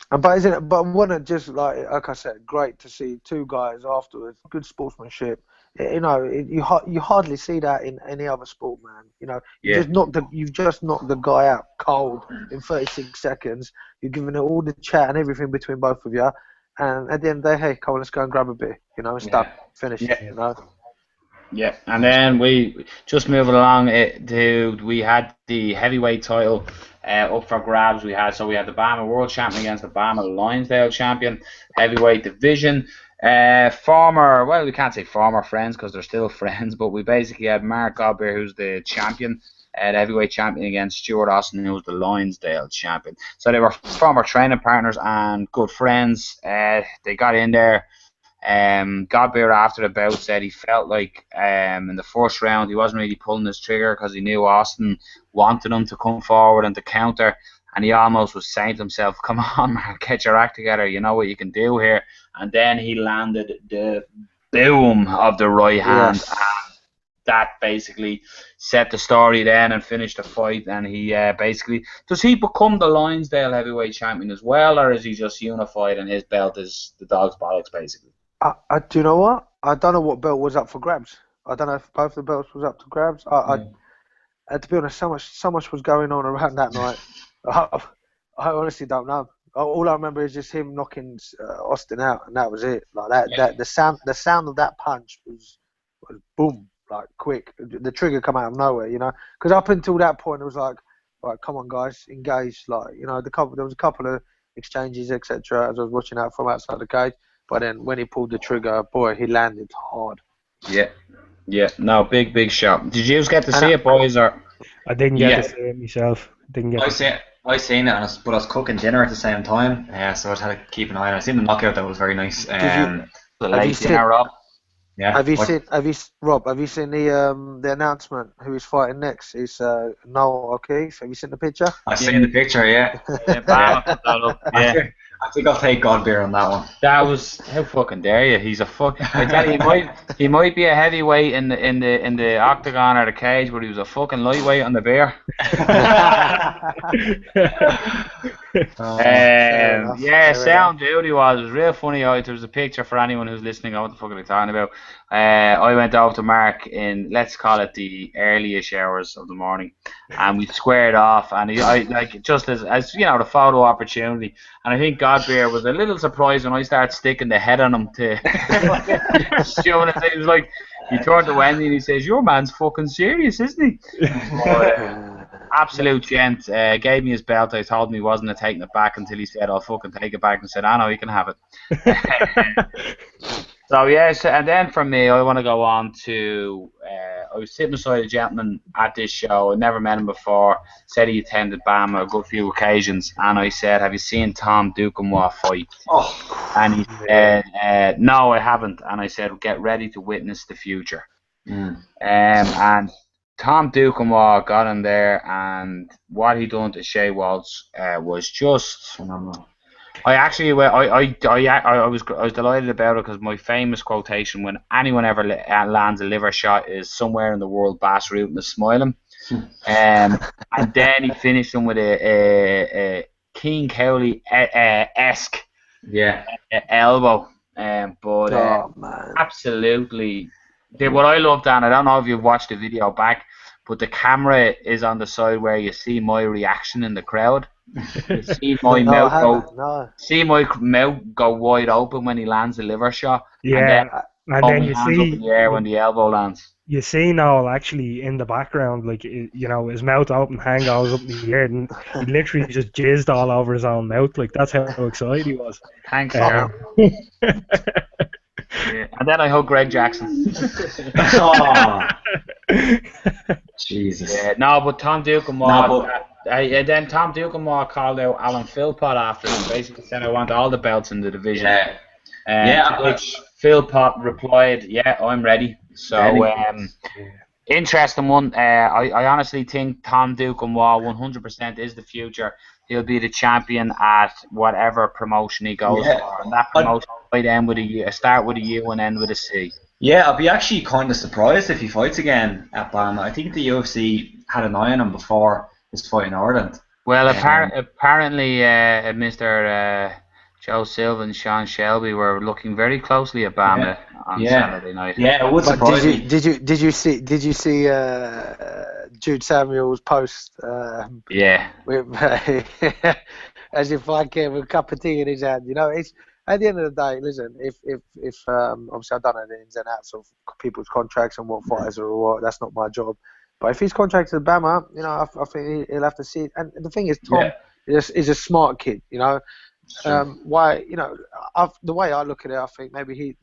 But isn't it? But wasn't it just like I said, great to see two guys afterwards, good sportsmanship. You know, you hardly see that in any other sport, man. You know, you've just knocked the guy out cold in 36 seconds. You're giving it all the chat and everything between both of you, and at the end of the day, hey, come on, let's go and grab a beer. You know, it's done, finished. You know. Yeah, and then we just moving along. We had the heavyweight title up for grabs. We had the BAMMA World Champion against the BAMMA Lonsdale Champion, heavyweight division. We can't say former friends because they're still friends, but we basically had Mark Godbeer, who's the champion, the heavyweight champion, against Stuart Austin, who was the Lonsdale champion. So they were former training partners and good friends. They got in there. Godbeer after the bout said he felt like in the first round he wasn't really pulling his trigger because he knew Austin wanted him to come forward and to counter, and he almost was saying to himself, "Come on, man, get your act together, you know what you can do here." And then he landed the boom of the right hand, and that basically set the story then and finished the fight. And he basically, does he become the Lonsdale heavyweight champion as well, or is he just unified and his belt is the dog's bollocks basically? Do you know what? I don't know what belt was up for grabs. I don't know if both the belts was up to grabs. To be honest, so much was going on around that night. I honestly don't know. All I remember is just him knocking Austin out, and that was it. Like that the sound of that punch was boom, like quick. The trigger come out of nowhere, you know. Because up until that point, it was like, right, come on, guys, engage. Like, you know, there was a couple of exchanges, etc. As I was watching out from outside the cage. But then when he pulled the trigger, boy, he landed hard. Yeah. No, big shot. Did you get to see it, boys? Or I didn't get to see it myself. I seen it, but I was cooking dinner at the same time, so I had to keep an eye on it. I seen the knockout, that was very nice. The Have you late seen- dinner, Rob. Yeah. Have you seen the announcement? Who he's fighting next? It's Noel O'Keefe. Have you seen the picture? I've seen the picture, yeah. Yeah, BAMMA put that up. Yeah. I think I'll take Godbeer on that one. That was how fucking dare you? He's a fuck. I tell you, he might be a heavyweight in the octagon or the cage, but he was a fucking lightweight on the beer. enough, Yeah, fair sound dude he was. It was real funny. There was a picture for anyone who's listening. What the fuck are they talking about? I went over to Mark in, let's call it, the early-ish hours of the morning, and we squared off. And I like, just as you know, the photo opportunity. And I think Godbeer was a little surprised when I started sticking the head on him to showing it. He was like, he turned to Wendy and he says, "Your man's fucking serious, isn't he?" But, absolute gent. Gave me his belt. I told him he wasn't taking it back until he said, "I'll fucking take it back," and said, "I know, you can have it." So yes, and then from me, I want to go on to. I was sitting beside a gentleman at this show. I never met him before. Said he attended BAMMA a good few occasions, and I said, "Have you seen Tom Duquesnoy fight?" Oh. And he said, "No, I haven't." And I said, "Get ready to witness the future." And Tom Duquesnoy got in there, and what he done to Shea Waltz was just phenomenal. I was delighted about it because my famous quotation when anyone ever lands a liver shot is "somewhere in the world Bass rooting is smiling," and then he finished him with a King Cowley esque elbow, but man. absolutely. What I loved, Dan, I don't know if you've watched the video back, but the camera is on the side where you see my reaction in the crowd. You see my mouth go wide open when he lands a liver shot. Yeah, and then you hands up see in the air when the elbow lands. You see Noel actually in the background, like, you know, his mouth open, hand goes up in the air, and he literally just jizzed all over his own mouth. Like, that's how excited he was. Thanks, Carl. Yeah. And then I hug Greg Jackson. Oh. Jesus. Yeah, no, but Tom Duquesnoy. Then Tom Duquesnoy called out Alan Philpott after him, basically saying, "I want all the belts in the division." To which Philpott replied, "Yeah, I'm ready." So, interesting one. I honestly think Tom Duquesnoy 100% is the future. He'll be the champion at whatever promotion he goes for, and that promotion might end with start with a U and end with a C. Yeah, I'd be actually kind of surprised if he fights again at BAMMA. I think the UFC had an eye on him before his fight in Ireland. Well, apparently, Mr. Joe Silva and Sean Shelby were looking very closely at BAMMA on Saturday night. Yeah, it would surprise me. Did you see Jude Samuel's post? As if I came with a cup of tea in his hand. You know, it's at the end of the day. Listen, if obviously I don't know the ins and outs of people's contracts and what fighters are or what. That's not my job. But if he's contracted to BAMMA, you know, I think he'll have to see it. And the thing is, Tom is a smart kid. You know. Why, you know, the way I look at it, I think maybe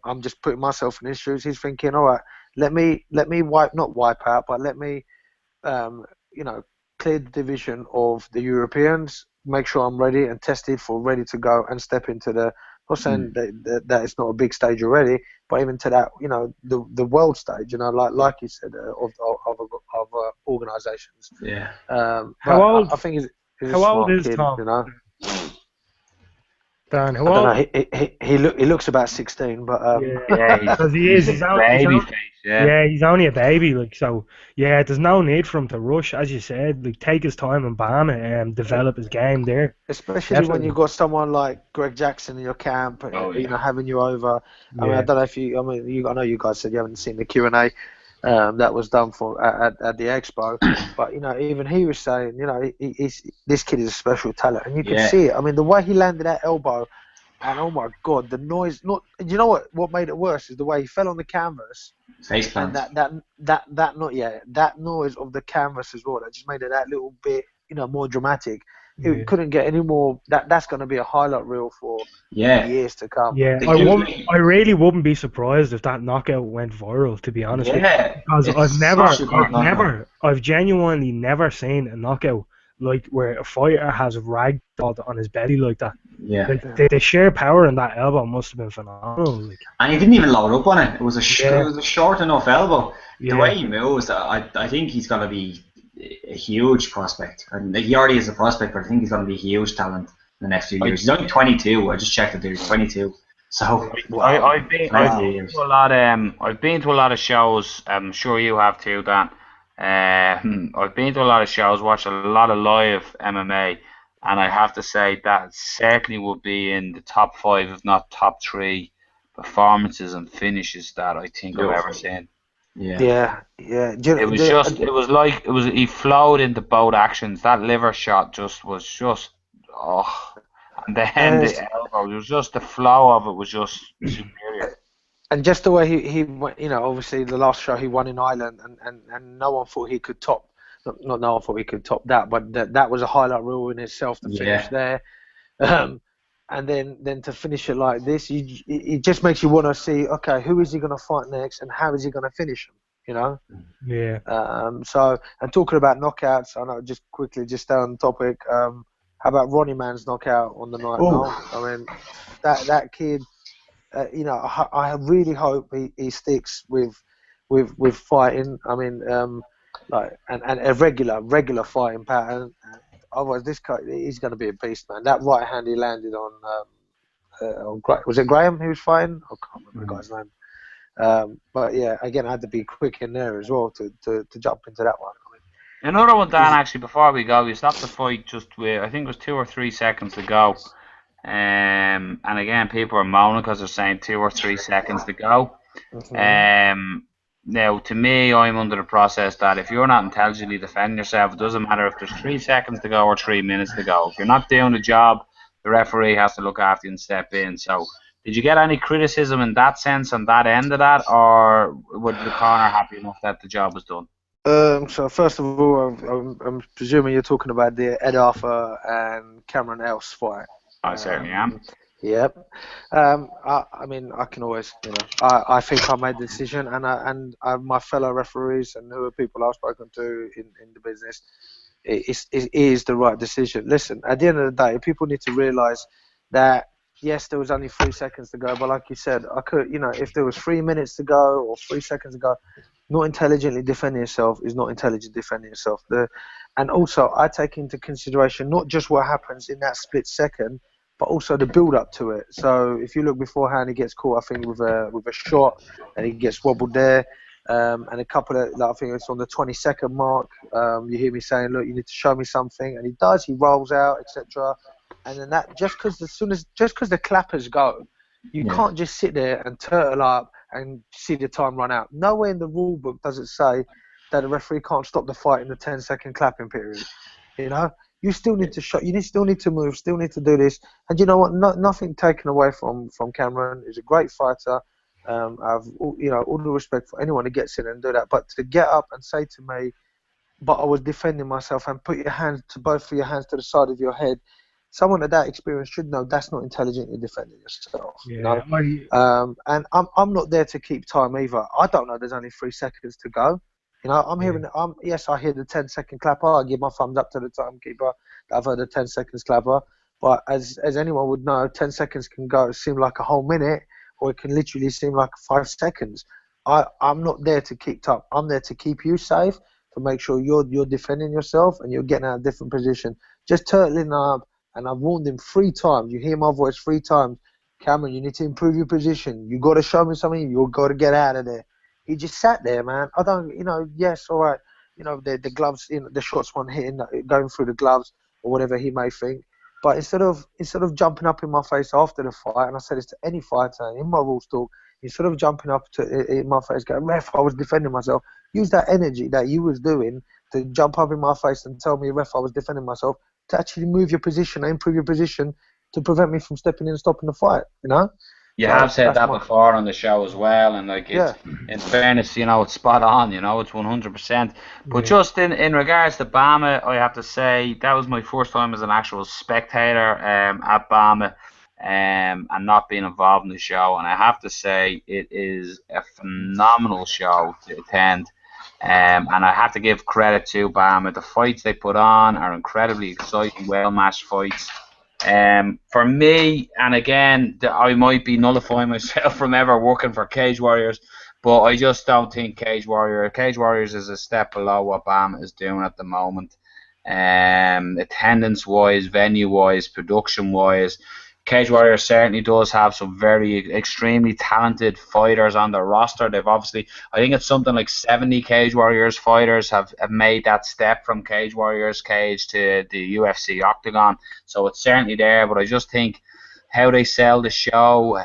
I'm just putting myself in his shoes. He's thinking, all right, let me not wipe out, but let me, you know, clear the division of the Europeans, make sure I'm ready and tested for ready to go and step into the. I'm not saying that it's not a big stage already, but even to that, you know, the world stage, you know, like you said, of organisations. Yeah. I think he's a smart kid, Tom? You know. Dan, I don't know. He looks about 16, but because he is. He's only a baby. Like, so, yeah, there's no need for him to rush, as you said. Like, take his time in BAMMA and develop his game there. Especially when you've got someone like Greg Jackson in your camp, you know, having you over. I mean, I don't know if you. I mean, I know you guys said you haven't seen the Q&A. That was done for at the expo, but you know, even he was saying, you know, this kid is a special talent, and you can see it. I mean, the way he landed that elbow, and oh my God, the noise! You know what made it worse is the way he fell on the canvas. Face plant. And that noise of the canvas as well. That just made it that little bit, you know, more dramatic. It couldn't get any more. That's going to be a highlight reel for years to come. Yeah, I really wouldn't be surprised if that knockout went viral. To be honest, because I've genuinely never seen a knockout like where a fighter has ragdolled on his belly like that. Yeah. Like the sheer power in that elbow must have been phenomenal. Like, And he didn't even load up on it. It was Yeah. it was a short enough elbow. The yeah, way he moves, I think he's going to be a huge prospect. And he already is a prospect, but I think he's going to be a huge talent in the next few years. He's only 22. I just checked it there. He's 22. So I've been plenty of years. to a lot. I've been to a lot of shows. I'm sure you have too, Dan. I've been to a lot of shows, watched a lot of live MMA, and I have to say that certainly would be in the top 5, if not top 3, performances and finishes that I think I've ever seen. Yeah. Yeah. It was just, it was like, he flowed into both actions. That liver shot was just, oh. And then the elbow, it was just the flow of it was just superior. And just the way he went, obviously the last show he won in Ireland, and no one thought he could top, not no one thought he could top that, but that was a highlight reel in itself to finish there. And then to finish it like this, it just makes you want to see, okay, who is he going to fight next, and how is he going to finish him? Yeah. So, and talking about knockouts, I know just quickly, just stay on topic. How about Ronnie Man's knockout on the night? I mean, that kid. I really hope he sticks with fighting. I mean, and a regular fighting pattern. Otherwise, this guy, he's going to be a beast, man. That right hand he landed on was it Graham who was fighting? I can't remember the guy's name. But yeah, again, I had to be quick in there as well to jump into that one. Another one, Dan, actually, before we go, we stopped the fight just with, I think it was 2 or 3 seconds to go. And again, people are moaning because they're saying 2 or 3 seconds to go. Now, to me, I'm under the process that if you're not intelligently defending yourself, it doesn't matter if there's 3 seconds to go or 3 minutes to go. If you're not doing the job, the referee has to look after you and step in. So, did you get any criticism in that sense on that end of that, or was the corner happy enough that the job was done? So first of all, I'm presuming you're talking about the Ed Arthur and Cameron Else fight. I certainly am. Yep. I mean, I can always, I think I made the decision, and my fellow referees and who are people I've spoken to in the business, it is the right decision. Listen, at the end of the day, people need to realise that yes, there was only 3 seconds to go, but like you said, I could, if there was 3 minutes to go or 3 seconds to go, not intelligently defending yourself is not intelligent defending yourself. And also, I take into consideration not just what happens in that split second, but also the build up to it. So if you look beforehand, he gets caught, I think, with a shot, and he gets wobbled there. And a couple of, I think it's on the 20-second mark. You hear me saying, "Look, you need to show me something," and he does. He rolls out, etc. And then that just because the clappers go, you can't just sit there and turtle up and see the time run out. Nowhere in the rule book does it say that the referee can't stop the fight in the 10-second clapping period. You still need to shot. You still need to move. Still need to do this. And you know what? Nothing taken away from Cameron. He's a great fighter. I've all the respect for anyone who gets in and do that. But to get up and say to me, "But I was defending myself," and put both of your hands to the side of your head. Someone of that experience should know that's not intelligently defending yourself. Yeah. And I'm not there to keep time either. I don't know. There's only 3 seconds to go. I'm hearing. Yes, I hear the 10-second clapper. I give my thumbs up to the timekeeper that I've heard the 10 seconds clapper. But as anyone would know, 10 seconds can seem like a whole minute, or it can literally seem like 5 seconds. I'm not there to keep time. I'm there to keep you safe, to make sure you're defending yourself and you're getting out of a different position. Just turtling up, and I've warned him 3 times. You hear my voice 3 times. Cameron, you need to improve your position. You got to show me something. You got to get out of there. He just sat there, man. I don't, yes, all right. The gloves, the shots weren't hitting, going through the gloves or whatever he may think. But instead of jumping up in my face after the fight, and I said this to any fighter in my rules talk, instead of jumping up in my face, going, "Ref, I was defending myself," use that energy that you was doing to jump up in my face and tell me, "Ref, I was defending myself," to actually move your position and improve your position to prevent me from stepping in and stopping the fight, You have said that before on the show as well, and in fairness, it's spot on, it's 100%. But just in regards to BAMMA, I have to say that was my first time as an actual spectator at BAMMA, and not being involved in the show, and I have to say it is a phenomenal show to attend. And I have to give credit to BAMMA. The fights they put on are incredibly exciting, well-matched fights. For me, and again, I might be nullifying myself from ever working for Cage Warriors, but I just don't think Cage Warriors is a step below what BAMMA is doing at the moment. Attendance-wise, venue-wise, production-wise, Cage Warriors certainly does have some very extremely talented fighters on their roster. They've obviously, I think it's something like 70 Cage Warriors fighters have made that step from Cage Warriors cage to the UFC octagon. So it's certainly there, but I just think how they sell the show,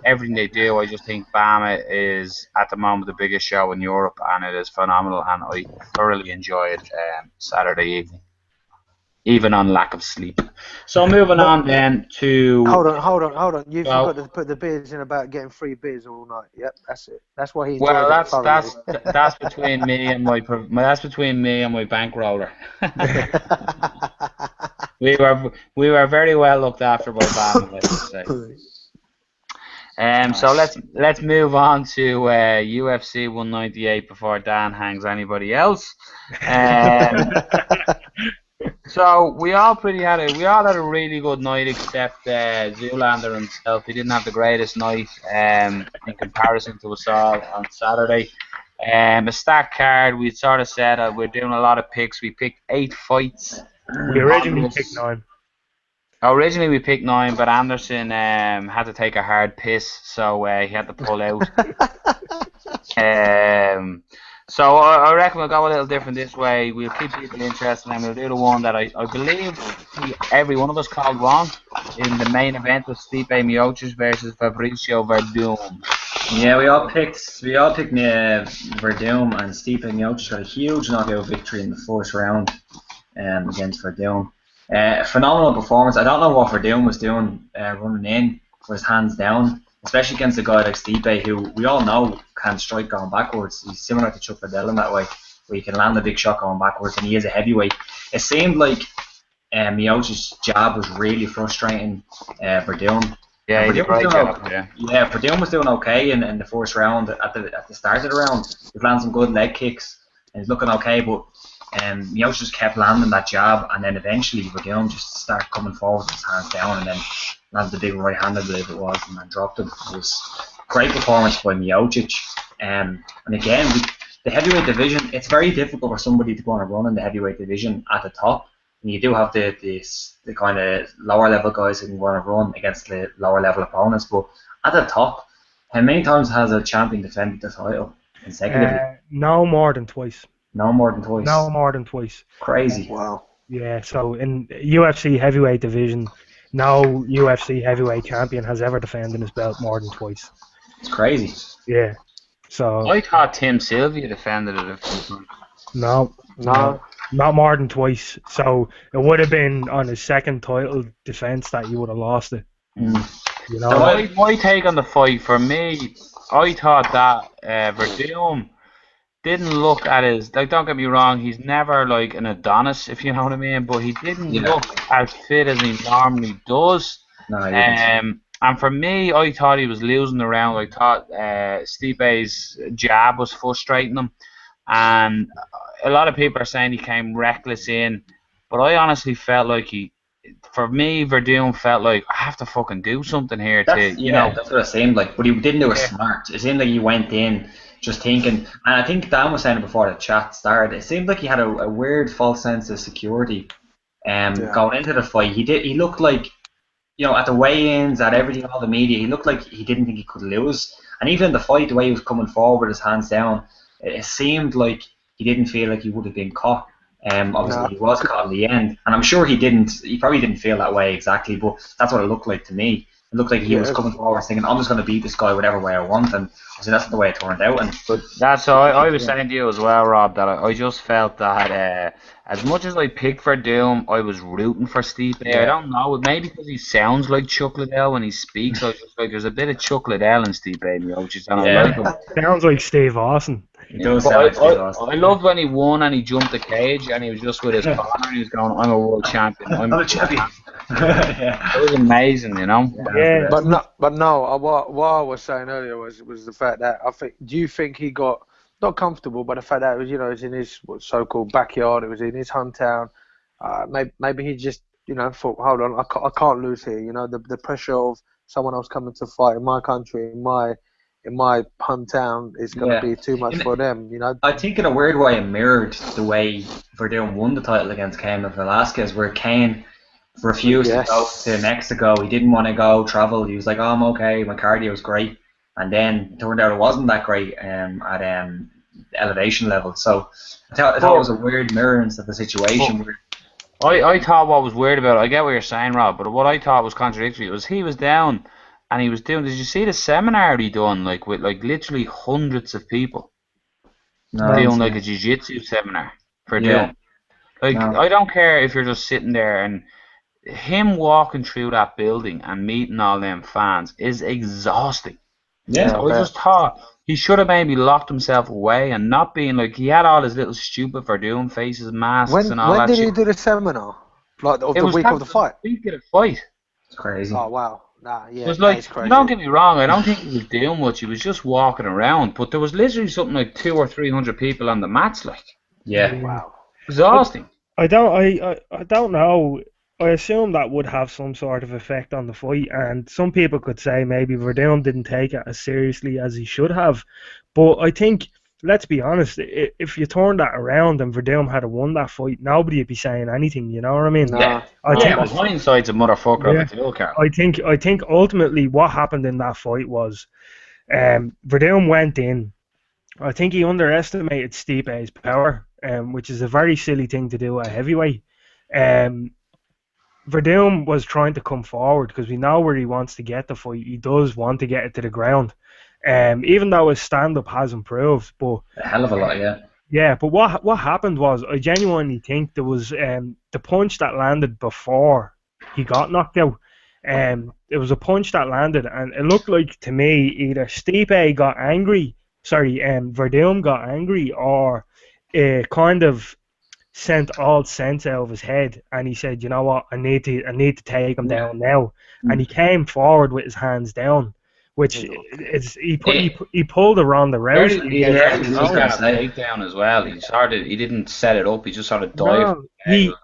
everything they do, I just think BAMMA is at the moment the biggest show in Europe, and it is phenomenal, and I thoroughly enjoyed Saturday evening, even on lack of sleep. So moving on then to... Hold on. You forgot to put the beers in about getting free beers all night. Yep, that's it. That's why he enjoyed it thoroughly. That's between me and my bankroller. we were very well looked after by BAMMA, let's say. So let's move on to UFC 198 before Dan hangs anybody else. So we all had a really good night, except Zoolander himself. He didn't have the greatest night in comparison to us all on Saturday. A stacked card. We sort of said we're doing a lot of picks. We picked 8 fights. We originally picked 9. Originally we picked 9, but Anderson had to take a hard piss, so he had to pull out. So I reckon we'll go a little different this way. We'll keep people interested, and we'll do the one that I believe every one of us called wrong in the main event was Stipe Miocic versus Fabricio Verdum. Yeah, we all picked Verdum, and Stipe Miocic got a huge knockout victory in the first round against Verdum. Phenomenal performance. I don't know what Verdum was doing running in with his hands down, especially against a guy like Stipe, who we all know can strike going backwards. He's similar to Chuck Liddell in that way, where you can land a big shot going backwards, and he is a heavyweight. It seemed like Miocic's jab was really frustrating Verdum. Yeah, Verdum was doing okay in the first round. At the start of the round, he was landing some good leg kicks, and he's looking okay, but Miocic just kept landing that jab, and then eventually Verdum just started coming forward with his hands down, and then landed the big right hand, I believe it was, and then dropped him. It was a great performance by Miocic. And again, the heavyweight division, it's very difficult for somebody to go on a run in the heavyweight division at the top. And you do have the kind of lower level guys who can go on a run against the lower level opponents, but at the top, how many times has a champion defended the title consecutively? No more than twice. No more than twice. No more than twice. Crazy. Wow. Yeah, so in UFC heavyweight division, no UFC heavyweight champion has ever defended his belt more than twice. It's crazy. Yeah. So I thought Tim Sylvia defended it a few times. No, not more than twice. So it would have been on his second title defense that you would have lost it. You know. So my take on the fight, for me, I thought that Verdum didn't look at his, like, don't get me wrong, he's never like an Adonis, if you know what I mean, but he didn't look as fit as he normally does. No, he didn't. And for me, I thought he was losing the round. I thought Stipe's jab was frustrating him, and a lot of people are saying he came reckless in, but I honestly felt like Verdum felt like, I have to fucking do something here you know. That's what it seemed like, but he didn't do it smart. It seemed like he went in just thinking, and I think Dan was saying it before the chat started, it seemed like he had a weird false sense of security going into the fight. He looked like, you know, at the weigh-ins, at everything, all the media, he looked like he didn't think he could lose. And even in the fight, the way he was coming forward with his hands down, it seemed like he didn't feel like he would have been caught. Obviously, he was caught in the end, and I'm sure he probably didn't feel that way exactly, but that's what it looked like to me. It looked like he was coming forward thinking, I'm just going to beat this guy whatever way I want, and I said, that's not the way it turned out. But that's how I was saying to you as well, Rob, that I just felt that as much as I picked for Doom, I was rooting for Stipe. I don't know, maybe because he sounds like Chuck Liddell when he speaks. I was just like, there's a bit of Chuck Liddell in Stipe, which is I like him. Sounds like Steve Austin. He does sound like Steve Austin. I loved when he won and he jumped the cage and he was just with his partner and he was going, I'm a world champion. I'm a champion. It was amazing, you know. Yeah. But no. What I was saying earlier was the fact that do you think he got not comfortable, but the fact that it was, it was in his so-called backyard, it was in his hometown. Maybe he just, thought, hold on, I can't lose here. The pressure of someone else coming to fight in my country, in my hometown, is going to be too much for them. I think in a weird way it mirrored the way Verdun won the title against Cain Velasquez, where Cain refused to go to Mexico. He didn't want to go travel. He was like, "Oh, I'm okay. My cardio is great." And then it turned out it wasn't that great at elevation level. So I thought it was a weird mirrorance of the situation. I thought what was weird about it, I get what you're saying, Rob, but what I thought was contradictory was he was down and he was doing. Did you see the seminar he done with literally hundreds of people doing a jiu-jitsu seminar for doing? I don't care if you're just sitting there, and him walking through that building and meeting all them fans is exhausting. Yeah, so I just thought he should have maybe locked himself away and not being he had all his little stupid Verdun faces, masks, and all that. When did he do the seminar? Like the week of the fight? The week of the fight. It's crazy. Oh wow, it was crazy. Don't get me wrong, I don't think he was doing much. He was just walking around, but there was literally something like 200 or 300 people on the mats. Wow, exhausting. I don't know. I assume that would have some sort of effect on the fight, and some people could say maybe Verdun didn't take it as seriously as he should have. But I think, let's be honest, if you turn that around and Verdun had won that fight, nobody would be saying anything. You know what I mean? I think hindsight's a motherfucker of a deal, Carl. I think ultimately what happened in that fight was, Verdun went in. I think he underestimated Stipe's power, which is a very silly thing to do at heavyweight. Verdun was trying to come forward because we know where he wants to get the fight. He does want to get it to the ground, even though his stand-up has improved. But a hell of a lot, yeah. Yeah, but what happened was, I genuinely think there was the punch that landed before he got knocked out. It was a punch that landed, and it looked like to me either Stipe got angry, Verdun got angry, or kind of sent all sense out of his head, and he said, "You know what? I need to take him down now." And he came forward with his hands down, which is he pulled a Ronda Rousey. He got a takedown as well. He didn't set it up. He just sort of dived. No,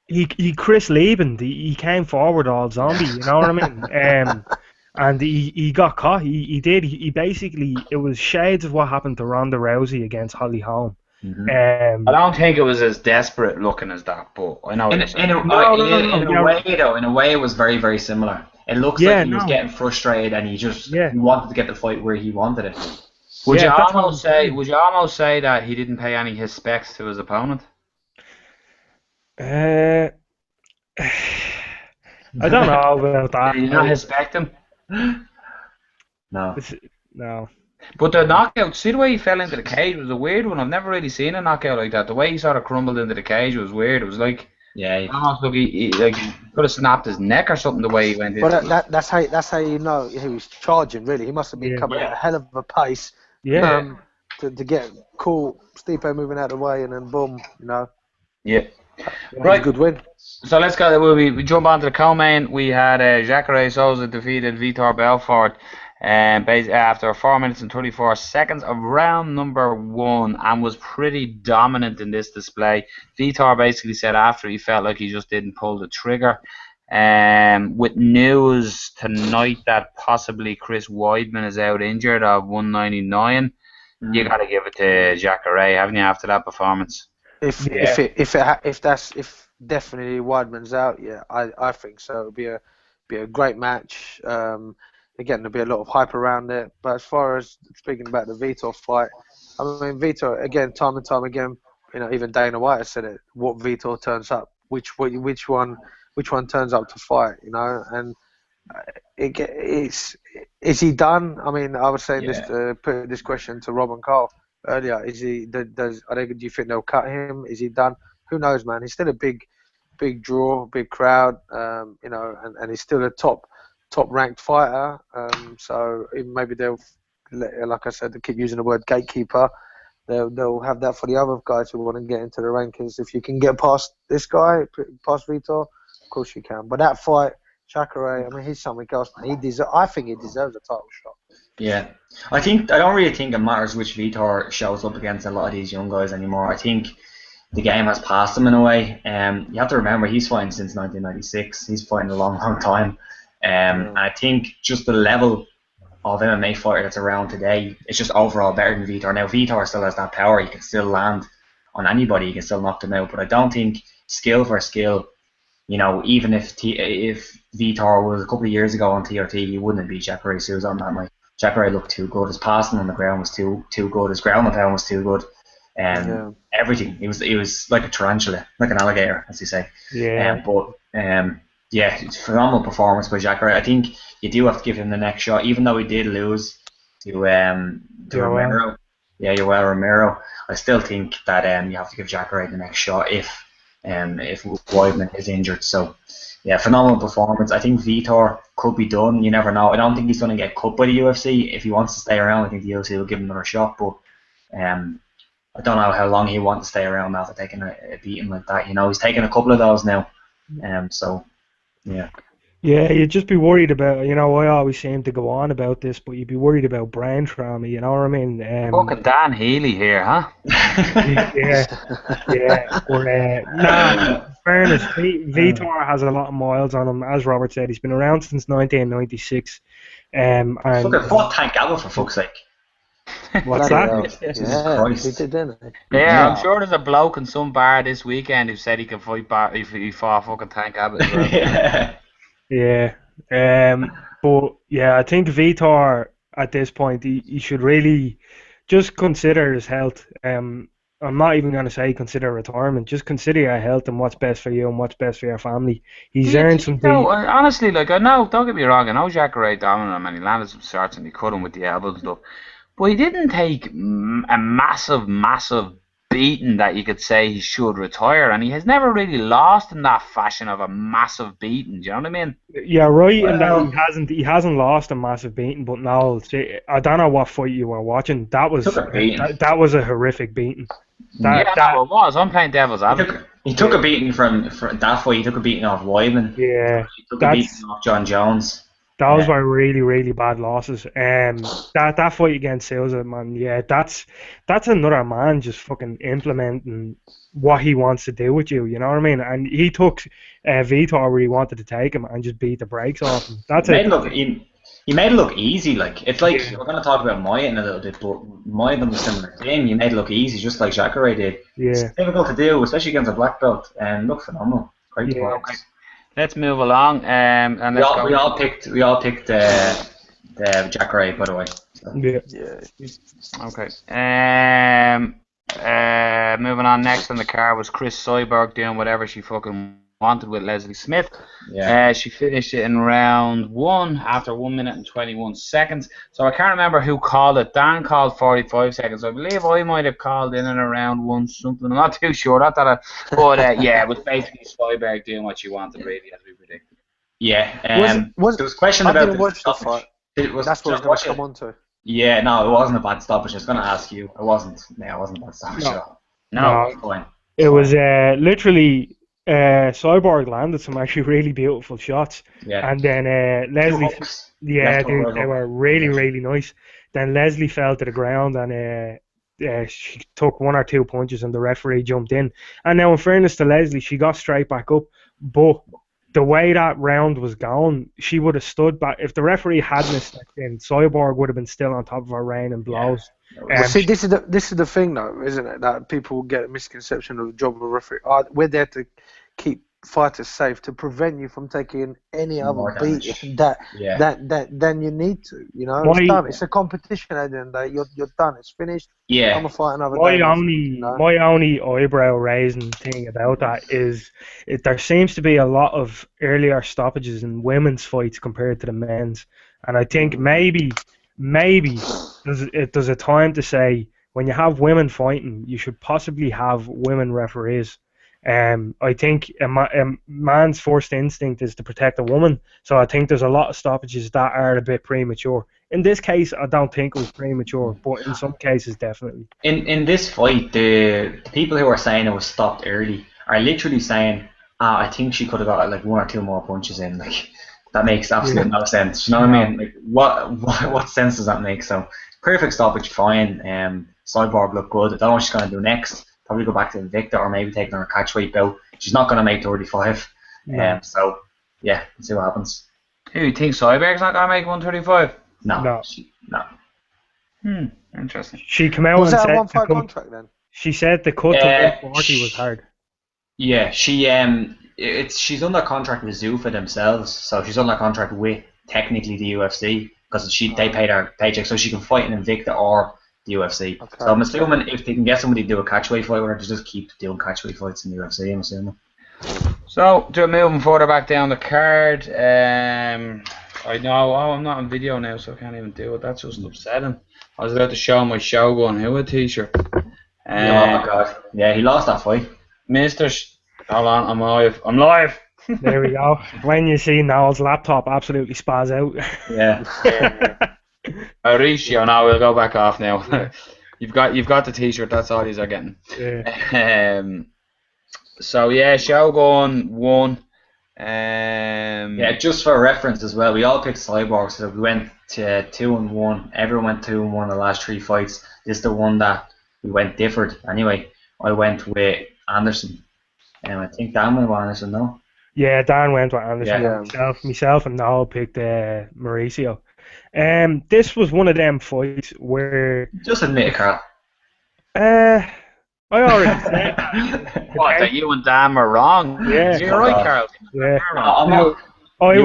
he Chris Lieben. He came forward all zombie. You know what I mean? And he got caught. He basically, it was shades of what happened to Ronda Rousey against Holly Holm. I don't think it was as desperate looking as that, but I know. In a way, it was very, very similar. It looks like he was getting frustrated, and he wanted to get the fight where he wanted it. Would you almost say that he didn't pay any respects to his opponent? I don't know about that. Did you not respect him? No. But the knockout, see the way he fell into the cage was a weird one. I've never really seen a knockout like that. The way he sort of crumbled into the cage was weird. It was like, almost like he could have snapped his neck or something the way he went in. But that's how you know he was charging. Really, he must have been coming at a hell of a pace. To get cool, Stipe moving out of the way, and then boom, Yeah. Right. Good win. So let's go. We jump onto the co-main. We had Jacare Souza defeated Vitor Belfort. After 4 minutes and 34 seconds of round number 1, and was pretty dominant in this display. Vitor basically said after he felt like he just didn't pull the trigger. With news tonight that possibly Chris Weidman is out injured of 199, you got to give it to Jacare, haven't you, after that performance? If definitely Weidman's out, I think so. It'll be a great match. Again, there'll be a lot of hype around it. But as far as speaking about the Vitor fight, I mean, Vitor, again, time and time again, even Dana White has said it, what Vitor turns up, which one turns up to fight, and is he done? I mean, I was saying put this question to Rob and Carl earlier. Is he, do you think they'll cut him? Is he done? Who knows, man? He's still a big draw, big crowd, and he's still a top ranked fighter, so maybe they'll, like I said, they keep using the word gatekeeper. They'll have that for the other guys who want to get into the rankings. If you can get past this guy, past Vitor, of course you can. But that fight, Jacare, I mean, he's something else, man. I think he deserves a title shot. Yeah. I don't really think it matters which Vitor shows up against a lot of these young guys anymore. I think the game has passed him in a way. You have to remember he's fighting since 1996. He's fighting a long, long time. I think just the level of MMA fighter that's around today is just overall better than Vitor. Now Vitor still has that power. He can still land on anybody. He can still knock them out. But I don't think skill for skill. Even if Vitor was a couple of years ago on TRT, he wouldn't have beat Jacare Souza on that night. Jacare looked too good. His passing on the ground was too good. His ground and pound was too good. Everything. He was like a tarantula, like an alligator, as you say. Yeah. It's a phenomenal performance by Jacare. I think you do have to give him the next shot, even though he did lose to Romero. Yeah, Yoel Romero. I still think that you have to give Jacare the next shot if Weidman is injured. So, yeah, phenomenal performance. I think Vitor could be done. You never know. I don't think he's going to get cut by the UFC. If he wants to stay around, I think the UFC will give him another shot. But I don't know how long he wants to stay around after taking a beating like that. He's taken a couple of those now. Yeah. Yeah, you'd just be worried about, I always seem to go on about this, but you'd be worried about brain trauma, you know what I mean? Fucking Dan Healy here, huh? yeah. But, in fairness, Vitor has a lot of miles on him. As Robert said, he's been around since 1996. And fucking fought Tank Abbott, for fuck's sake. What's that? Yeah, he did, didn't he? Yeah, I'm sure there's a bloke in some bar this weekend who said he could fight back if he fought fucking Tank Abbott as well. Yeah. But yeah, I think Vitor at this point he should really just consider his health. I'm not even going to say consider retirement. Just consider your health and what's best for you and what's best for your family. He's earned some. Honestly, I know. Don't get me wrong. I know Jacare dominated him and he landed some shots and he cut him with the elbows and stuff. But he didn't take a massive beating that you could say he should retire, and he has never really lost in that fashion of a massive beating. Do you know what I mean? Yeah, right. And that he hasn't lost a massive beating, but now I don't know what fight you were watching. That was a horrific beating. It was. I'm playing devil's advocate. He took a beating from that fight. He took a beating off Weidman. Yeah, he took a beating off John Jones. Those were really, really bad losses. That fight against Souza, man, yeah, that's another man just fucking implementing what he wants to do with you. You know what I mean? And he took Vitor where he wanted to take him and just beat the brakes off him. That's it. He made it look easy. Like it's like we're going to talk about Moya in a little bit, but Moya done the similar thing. He made it look easy, just like Jacare did. Yeah, it's difficult to do, especially against a black belt, and looked phenomenal. Great performance. Let's move along. And let's we all picked the Jacare, by the way. So. Yeah. Okay. Moving on. Next on the card was Chris Cyborg doing whatever she fucking wanted with Leslie Smith. Yeah. She finished it in round 1 after 1 minute and 21 seconds. So I can't remember who called it. Dan called 45 seconds. I believe I might have called in and around 1 something. I'm not too sure. But it was basically Cyborg doing what she wanted, really, as we predicted. Yeah. There was a question about the stoppage. That's what I was going to come on to. Yeah, no, it wasn't a bad stoppage. I was going to ask you. It wasn't a bad stoppage at all. No, it was fine. It was literally... Cyborg landed some actually really beautiful shots, and then Leslie, they were really, really nice. Then Leslie fell to the ground, and she took 1 or 2 punches, and the referee jumped in. And now, in fairness to Leslie, she got straight back up, but the way that round was going, she would have stood back. If the referee hadn't stepped in, Cyborg would have been still on top of her, raining blows. See, this is the thing, though, isn't it? That people get a misconception of the job of a referee. We're there to keep fighters safe, to prevent you from taking any other beat than you need to. You know, it's done. It's a competition at the end of the day. You're done. It's finished. Yeah. I'm gonna fight another day. My only eyebrow raising thing about that is there seems to be a lot of earlier stoppages in women's fights compared to the men's, and I think maybe there's a time to say when you have women fighting, you should possibly have women referees. I think a man's first instinct is to protect a woman, so I think there's a lot of stoppages that are a bit premature. In this case, I don't think it was premature, but in some cases, definitely. In this fight, the people who are saying it was stopped early are literally saying, I think she could have got like 1 or 2 more punches in. Like that makes absolutely no sense. You know what I mean? Like, what sense does that make? So, perfect stoppage, fine. Cyborg looked good. I don't know what she's going to do next. Probably go back to Invicta or maybe take on her catchweight bout. She's not going to make 35. So, yeah, let's see what happens. Who, you think Cyborg's not going to make 135? No. Interesting. She came out Was and that a said 1 fight contract then? she said the cut to 140 was hard. Yeah, she's under contract with Zuffa themselves, so she's under contract with technically the UFC because they paid her paycheck, so she can fight in Invicta or the UFC. Okay. So I'm assuming if they can get somebody to do a catchweight fight with her, to just keep doing catchweight fights in the UFC. I'm assuming. So, moving further back down the card, I know, I'm not on video now, so I can't even do it. That's just upsetting. I was about to show my Shogun Hua t-shirt. Oh God! Yeah, he lost that fight. Hold on, I'm live. There we go. When you see Noel's laptop absolutely spaz out. Yeah. Mauricio, now we'll go back off now. You've got the t-shirt. That's all these are getting. Yeah. So yeah, Shogun won. Yeah, just for reference as well, we all picked Cyborg, so we went to 2-1. Everyone went 2-1 the last 3 fights. This is the one that we went differed. Anyway, I went with Anderson, and I think Dan went with Anderson, no? Yeah, Dan went with Anderson. Yeah. Myself and Noel picked Mauricio. This was one of them fights where Just admit it, Carl. I already said that. What, that you and Dan were wrong? Yeah. You're right, Carl. Yeah. I'm not. I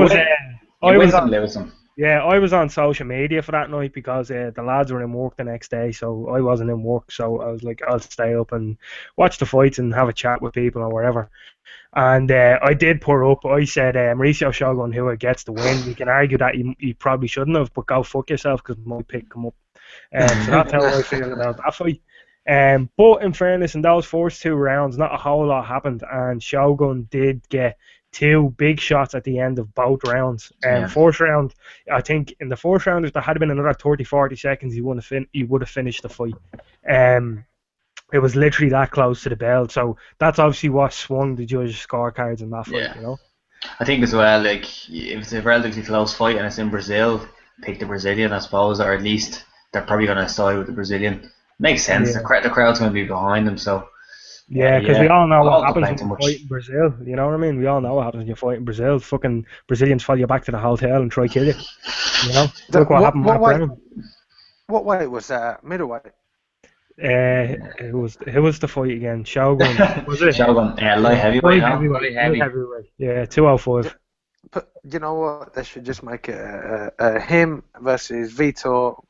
was on social media for that night because the lads were in work the next day, so I wasn't in work. So I was like, I'll stay up and watch the fights and have a chat with people or whatever. And I did pour up. I said Mauricio Shogun Hua gets the win. You can argue that he probably shouldn't have, but go fuck yourself because my pick come up. So that's how I feel about that fight. But in fairness, in those first 2 rounds, not a whole lot happened, and Shogun did get 2 big shots at the end of both rounds. Fourth round, I think in the fourth round, if there had been another 30-40 seconds, he would have finished the fight. It was literally that close to the bell, so that's obviously what swung the judges' scorecards in that fight. You know. I think as well, like if it's a relatively close fight and it's in Brazil, pick the Brazilian, I suppose, or at least they're probably going to side with the Brazilian. Makes sense. Yeah. The crowd's going to be behind them, so. Yeah, because we all know what happens when too you much. fight in Brazil. You know what I mean? We all know what happens when you fight in Brazil. Fucking Brazilians follow you back to the hotel and try to kill you. You know? Look what happened back then. What weight was that? Middleweight? It was the fight again. Shogun. Was it? Shogun, light heavyweight. Light heavyweight. Yeah, 205. But you know what? They should just make it him versus Vitor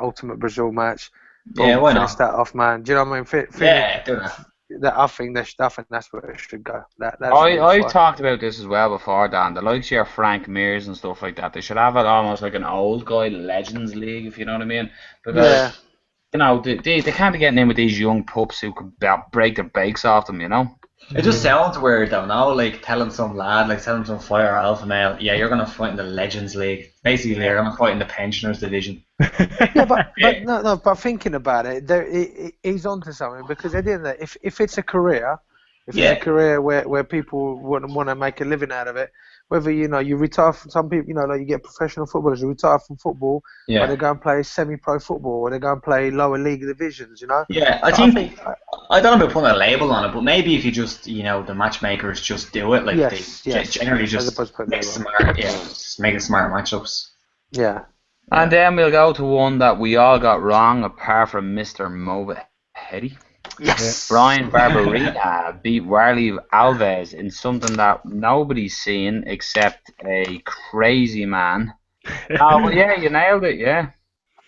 Ultimate Brazil match. Yeah, why finish not? that off, man. Do you know what I mean? Yeah, do that. I think that's where it should go. I've talked about this as well before, Dan. The likes of your Frank Mears and stuff like that, they should have it almost like an old guy Legends League, if you know what I mean. Because you know they can't be getting in with these young pups who could break their bakes off them, you know. It just sounds weird though, now, like telling some lad, like telling some fighter or alpha male, yeah, you're gonna fight in the Legends League. Basically, you're gonna fight in the Pensioners Division. Yeah, but thinking about it, he's onto something, because at the end of the day, if it's a career, it's a career where people want to make a living out of it, whether you retire from, some people, like you get professional footballers who retire from football, or they go and play semi-pro football, or they go and play lower league divisions, Yeah, I think I don't know about putting a label on it, but maybe if you just, the matchmakers just do it, like they generally just make smart matchups. Yeah. And then we'll go to one that we all got wrong, apart from Mr. Movaheady. Yes. Brian Barberena beat Warley Alves in something that nobody's seen except a crazy man. Oh, well, yeah, you nailed it, yeah.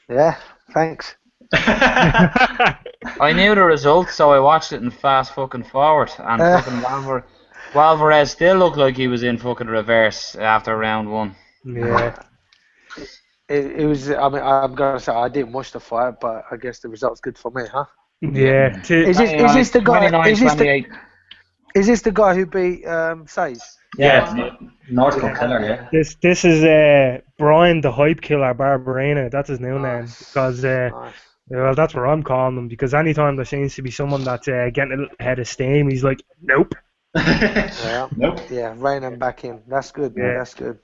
Yeah, thanks. I knew the result, so I watched it in fast fucking forward, and fucking Valvarez still looked like he was in fucking reverse after round 1. Yeah. It was. I mean, I'm gonna say I didn't watch the fight, but I guess the result's good for me, huh? Yeah. Is this the guy? 29-28. Is this the guy who beat Says? Yeah, Northcote Killer, yeah. This is Brian the Hype Killer Barberena. That's his new name, because well, that's what I'm calling him, because anytime there seems to be someone that's getting a little ahead of steam, he's like, nope. Yeah. Nope. Yeah, rein him back in. That's good. Yeah. That's good.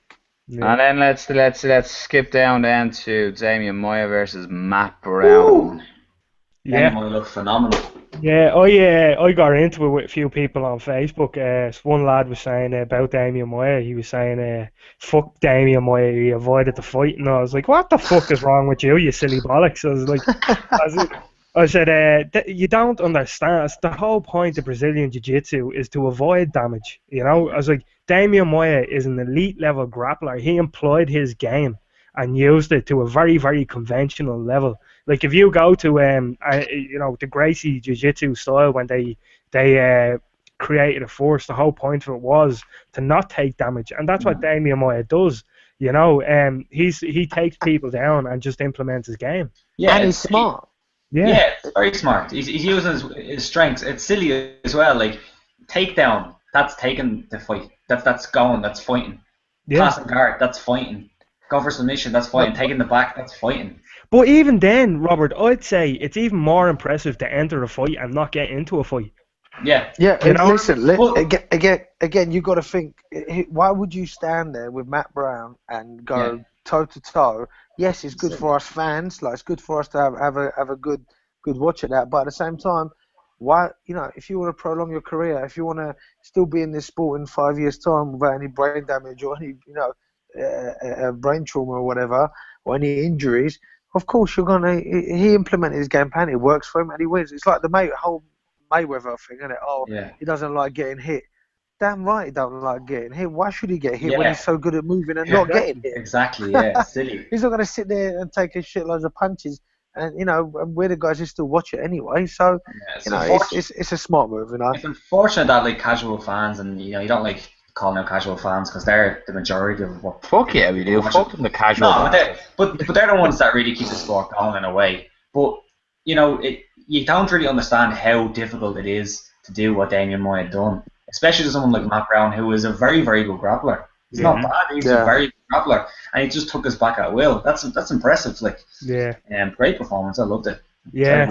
Yeah. And then let's skip down then to Damian Maia versus Matt Brown. Danny Yeah. might look phenomenal. Yeah, I got into it with a few people on Facebook. One lad was saying about Damian Maia. He was saying, "Fuck Damian Maia, he avoided the fight," and I was like, "What the fuck is wrong with you, you silly bollocks?" I said, you don't understand. It's the whole point of Brazilian Jiu-Jitsu is to avoid damage. You know, I was like, Damian Maia is an elite level grappler. He employed his game and used it to a very, very conventional level. Like if you go to the Gracie Jiu-Jitsu style when they created a force, the whole point of it was to not take damage, and that's what Damian Maia does. You know, he takes people down and just implements his game. Yeah, And he's smart. Yeah, Yeah, it's very smart. He's using his strengths. It's silly as well. Like takedown, that's taking the fight. That's going. That's fighting. yeah. Passing guard, that's fighting. Go for submission, that's fighting. Taking the back, that's fighting. But even then, Robert, I'd say it's even more impressive to enter a fight and not get into a fight. Yeah. Yeah, You know? listen, Well- again, you got to think. Why would you stand there with Matt Brown and go toe to toe? Yes, it's good for us fans. Like it's good for us to have a good watch at that. But at the same time, why if you want to prolong your career, if you want to still be in this sport in 5 years' time without any brain damage or any brain trauma or whatever or any injuries, of course you're gonna. He implemented his game plan. It works for him and he wins. It's like the whole Mayweather thing, isn't it? Oh, Yeah. he doesn't like getting hit. Damn right he don't like getting hit. Why should he get hit when Yeah. he's so good at moving and not getting hit? Exactly. Yeah. Silly. He's not going to sit there and take a shitloads of punches. And we're the guys who still watch it anyway. So Yeah, it's a smart move. It's unfortunate that like casual fans and you don't like calling out casual fans because they're the majority of what. Fuck yeah, we do. Fuck them, the casual. No, but they're the ones that really keep the sport going in a way. But you don't really understand how difficult it is to do what Damian Maia had done, especially to someone like Matt Brown, who is a very, very good grappler. He's not bad. He's a very good grappler, and he just took us back at will. That's impressive. Like, great performance. I loved it. Yeah.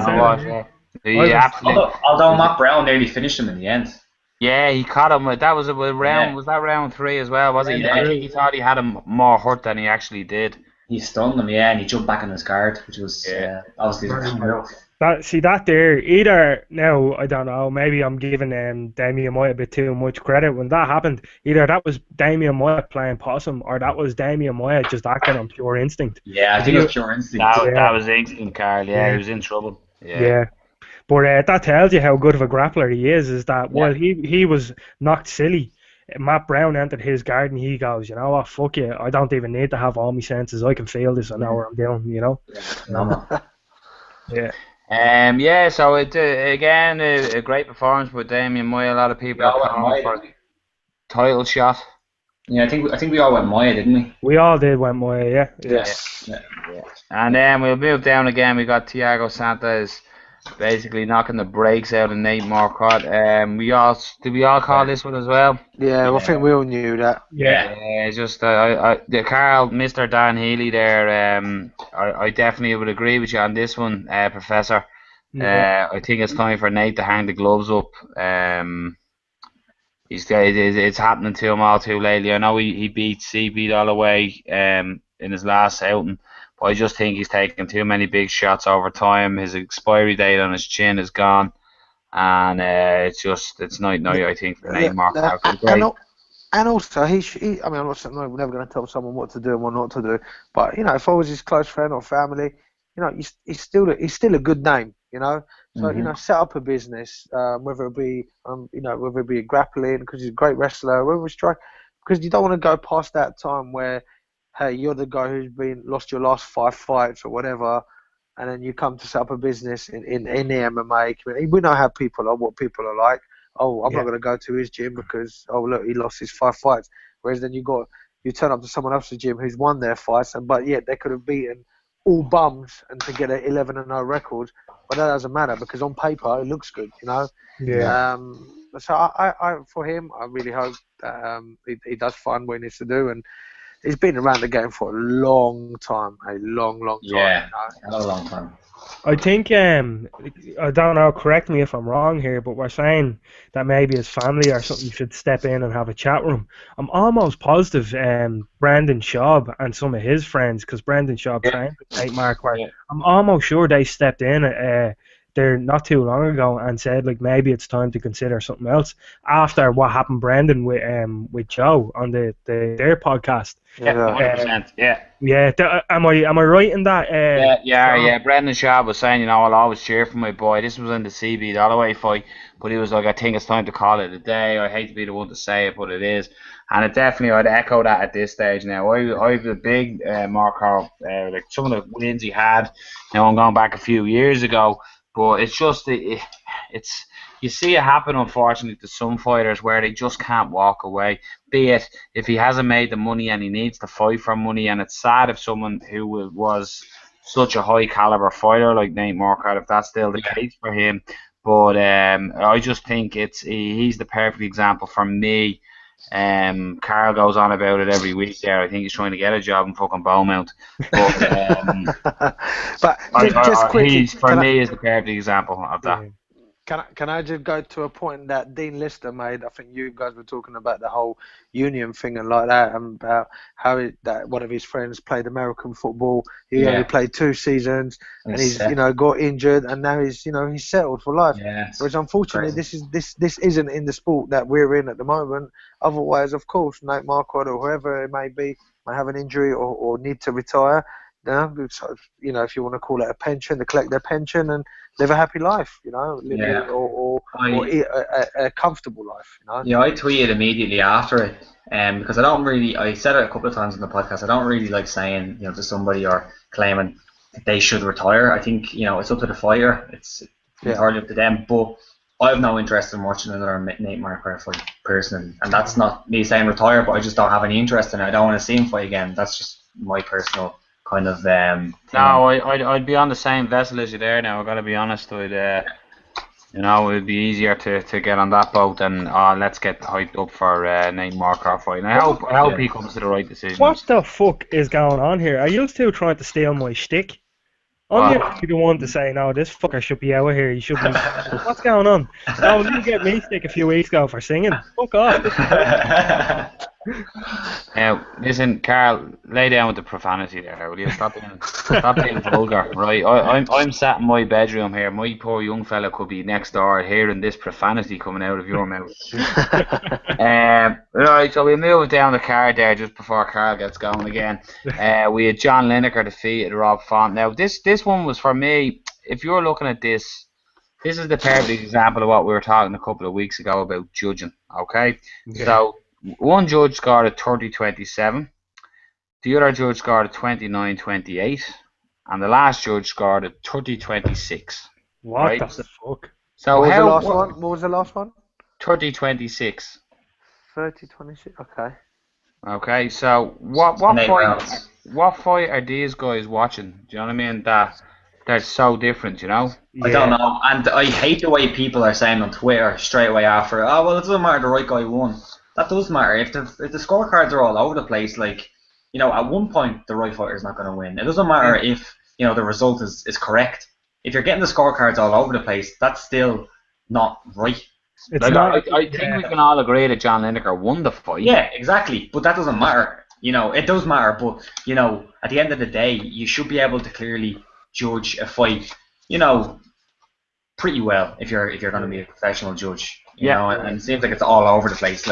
Although Matt Brown nearly finished him in the end. Yeah, he caught him. That was round. Yeah. Was that round 3 as well? Was it? Yeah. I think he thought he had him more hurt than he actually did. He stunned him, and he jumped back on his guard, which was obviously that there, either now I don't know, maybe I'm giving Damian Maia a bit too much credit. When that happened, either that was Damian Maia playing possum, or that was Damian Maia just acting on pure instinct. Yeah, I think it was pure instinct. That was instinct, Carl. Yeah, he was in trouble. Yeah. But that tells you how good of a grappler he is that while he was knocked silly, Matt Brown entered his guard and he goes, you know what, fuck you, I don't even need to have all my senses, I can feel this, I know what I'm doing, you know? Yeah. So it again a great performance with Damian Maia. A lot of people are calling for title shot. Yeah, I think we all went Maia, didn't we? We all did went Maia, yeah. Yes. Yeah. And then we'll move down again. We got Thiago Santos basically knocking the brakes out of Nate Marquardt. Did we all call this one as well? Yeah, I think we all knew that. Yeah, just Carl, Mr. Dan Healy there. I definitely would agree with you on this one, Professor. I think it's time for Nate to hang the gloves up. It's happening to him all too lately. I know he beat Holloway in his last outing. But I just think he's taken too many big shots over time. His expiry date on his chin is gone, and it's night. I think for Nate Marquardt. And also, I mean, I'm we're never going to tell someone what to do and what not to do. But if I was his close friend or family, he's still a good name. So set up a business, whether it be grappling because he's a great wrestler, whether it's because you don't want to go past that time where, hey, you're the guy who's lost your last 5 fights or whatever, and then you come to set up a business in the MMA community. We know how people are, what people are like. Oh, I'm not going to go to his gym because, oh, look, he lost his 5 fights. Whereas then you turn up to someone else's gym who's won their fights, but yet they could have beaten all bums and to get an 11-0 record. But that doesn't matter because on paper it looks good, Yeah. So I for him, I really hope that he does find what he needs to do and he's been around the game for a long time, a long time. Yeah, You know? a long time. I think I don't know. Correct me if I'm wrong here, but we're saying that maybe his family or something should step in and have a chat with him. I'm almost positive Brandon Schaub and some of his friends, because Brandon Schaub Yeah. trained with Nate Marquardt. Yeah. I'm almost sure they stepped in there not too long ago and said like maybe it's time to consider something else after what happened Brandon with Joe on their podcast. Yeah, Yeah. 100%. Yeah. Yeah, am I right in that? Yeah. Brendan Shaw was saying, I'll always cheer for my boy. This was in the CB Holloway fight, but he was like, I think it's time to call it a day. I hate to be the one to say it, but it is. And it definitely, I'd echo that at this stage now. I've a big Marco, like some of the wins he had, I'm going back a few years ago, but it's just, it's you see it happen, unfortunately, to some fighters where they just can't walk away. Be it if he hasn't made the money and he needs to fight for money, and it's sad if someone who was such a high caliber fighter like Nate Marquardt, if that's still the case for him. But I just think he's the perfect example for me. Carl goes on about it every week there. I think he's trying to get a job in fucking Beaumont. But, But just quickly, for me, is the perfect example of that. Yeah. Can I just go to a point that Dean Lister made? I think you guys were talking about the whole union thing and like that, and about how that one of his friends played American football. He only played 2 seasons, and he's got injured, and now he's settled for life. Yeah, Whereas unfortunately, this isn't in the sport that we're in at the moment. Otherwise, of course, Nate Marquardt or whoever it may be may have an injury or need to retire. If you want to call it a pension, to collect their pension and live a happy life, or a comfortable life, Yeah, I tweeted immediately after it, because I said it a couple of times in the podcast, I don't really like saying, to somebody or claiming that they should retire. I think, it's up to the fighter. It's entirely up to them, but I have no interest in watching another Nate Marquardt fight personally, and that's not me saying retire, but I just don't have any interest in it. I don't want to see him fight again. That's just my personal kind of No, I'd be on the same vessel as you there now. I've got to be honest. It'd be easier to get on that boat than let's get hyped up for Nate Marquardt fight. And I hope he comes to the right decision. What the fuck is going on here? Are you still trying to steal my shtick? I'm the one to say, no, this fucker should be out of here. He should be. What's going on? No, you get me stick a few weeks ago for singing. Fuck off. Now, listen, Carl, lay down with the profanity there, will you? Stop being vulgar, right? I'm sat in my bedroom here. My poor young fella could be next door hearing this profanity coming out of your mouth. Right, so we move down the card there just before Carl gets going again. We had John Lineker defeated Rob Font. Now, this one was for me. If you're looking at this is the perfect example of what we were talking a couple of weeks ago about judging. Okay, so. One judge scored a 30-27, the other judge scored a 29-28, and the last judge scored a 30-26. What right? the fuck? So what was the last one? 30-26. 30-26. Okay. Okay, so what fight are these guys watching? Do you know what I mean? That they're so different, I don't know, and I hate the way people are saying on Twitter straight away after, it doesn't matter, the right guy won. That does matter. If the scorecards are all over the place, at one point the right fighter is not going to win. It doesn't matter if the result is correct. If you're getting the scorecards all over the place, that's still not right. I think we can all agree that John Lineker won the fight. Yeah, exactly. But that doesn't matter. It does matter. But at the end of the day, you should be able to clearly judge a fight. Pretty well if you're going to be a professional judge. And it seems like it's all over the place.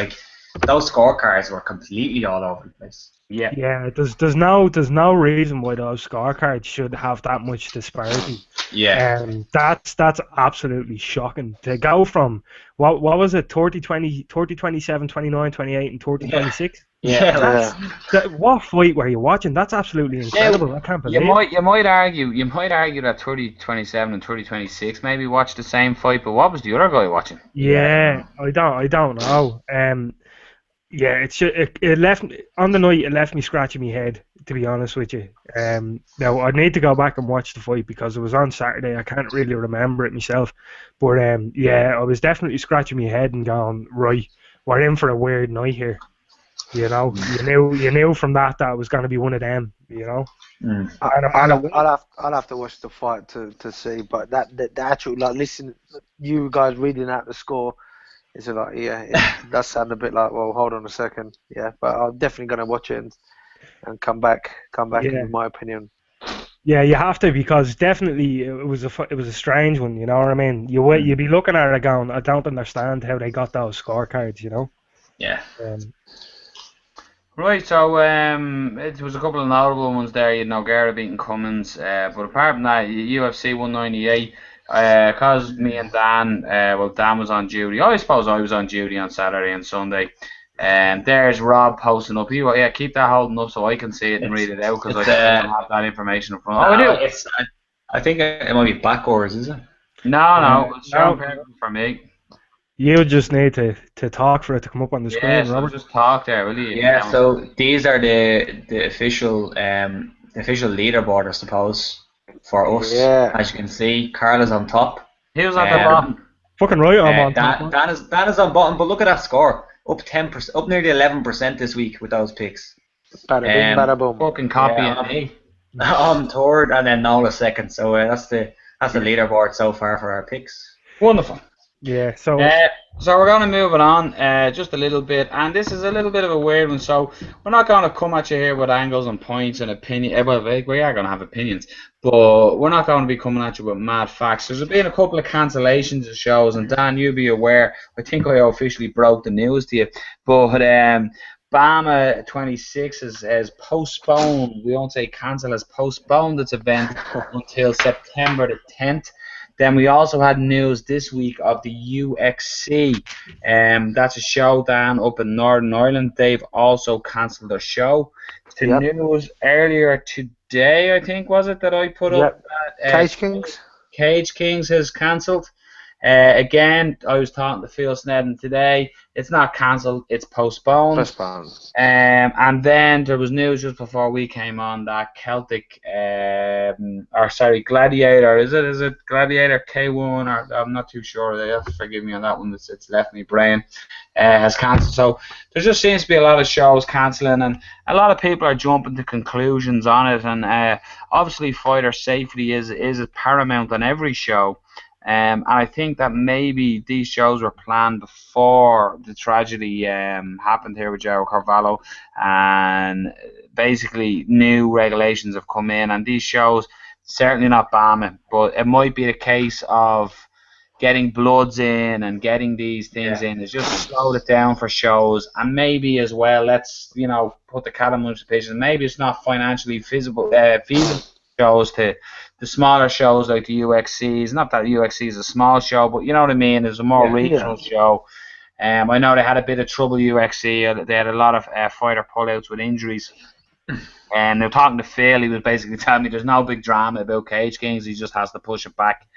Those scorecards were completely all over the place. Yeah. There's no reason why those scorecards should have that much disparity. Yeah. That's absolutely shocking. To go from what was it, 30-20, 30-27, 29-28, and 30-26? Yeah. What fight were you watching? That's absolutely incredible. I can't believe it. You might argue that 30-27 and 30-26 maybe watched the same fight, but what was the other guy watching? Yeah, I don't know. Yeah, it left on the night. It left me scratching my head, to be honest with you. Now I need to go back and watch the fight because it was on Saturday. I can't really remember it myself, but I was definitely scratching my head and going, right, we're in for a weird night here. You know, you knew from that it was going to be one of them. You know, Mm. I'll have to watch the fight to see, but the actual, like, listen, you guys reading out the score, it's like, yeah, it does sound a bit like, well, hold on a second, yeah, but I'm definitely gonna watch it and come back yeah. with my opinion. Yeah, you have to, because definitely it was a strange one. You know what I mean? You'd be looking at it going, I don't understand how they got those scorecards. You know. Yeah. Right, so it was a couple of notable ones there. You know, Nogueira beating Cummins, but apart from that, UFC 198. Cause me and Dan, well, Dan was on duty. I suppose I was on duty on Saturday and Sunday. And there's Rob posting up. Yeah, keep that holding up so I can see it and read it out, because I don't have that information in front. Oh, I do. I think it might be backwards, is it? No, it's showing perfectly for me. You just need to talk for it to come up on the screen, Yeah, so Robert. just talk there, will you? Yeah, so these are the official leaderboard, I suppose, for us. Yeah. As you can see, Carl is on top. Who's at the bottom? Fucking right, I'm on top. Dan is on bottom, but look at that score. Up 10%, up nearly 11% this week with those picks. Bada bing, bada boom. Fucking copying me. I'm third, and then Nola second. So that's the leaderboard so far for our picks. Wonderful. Yeah, so we're going to move it on just a little bit, and this is a little bit of a weird one. So we're not going to come at you here with angles and points and opinion. Well, we are going to have opinions, but we're not going to be coming at you with mad facts. There's been a couple of cancellations of shows, and Dan, you'll be aware. I think I officially broke the news to you, but BAMMA 26 has postponed. We won't say cancel, has postponed its event until September the 10th. Then we also had news this week of the UFC. That's a show down up in Northern Ireland. They've also cancelled their show. The news earlier today, I think, was it, that I put up that Cage Kings has cancelled. Again, I was talking to Phil Snedden today. It's not cancelled, it's postponed. And then there was news just before we came on that Gladiator, is it Gladiator K1, or I'm not too sure. They have to forgive me on that one. It's left me brain. Has cancelled. So there just seems to be a lot of shows cancelling, and a lot of people are jumping to conclusions on it. And obviously, fighter safety is paramount on every show. And I think that maybe these shows were planned before the tragedy happened here with Jairo Carvalho, and basically new regulations have come in, and these shows, certainly not BAMMA, but it might be a case of getting bloods in and getting these things in. It's just slowed it down for shows, and maybe as well, let's put the cat amongst the pigeons. Maybe it's not financially feasible shows to the smaller shows like the UXCs. Not that UXC is a small show, but you know what I mean. It's a more regional show. I know they had a bit of trouble UXC. They had a lot of fighter pullouts with injuries. And they're talking to Phil. He was basically telling me there's no big drama about Cage Kings. He just has to push it back.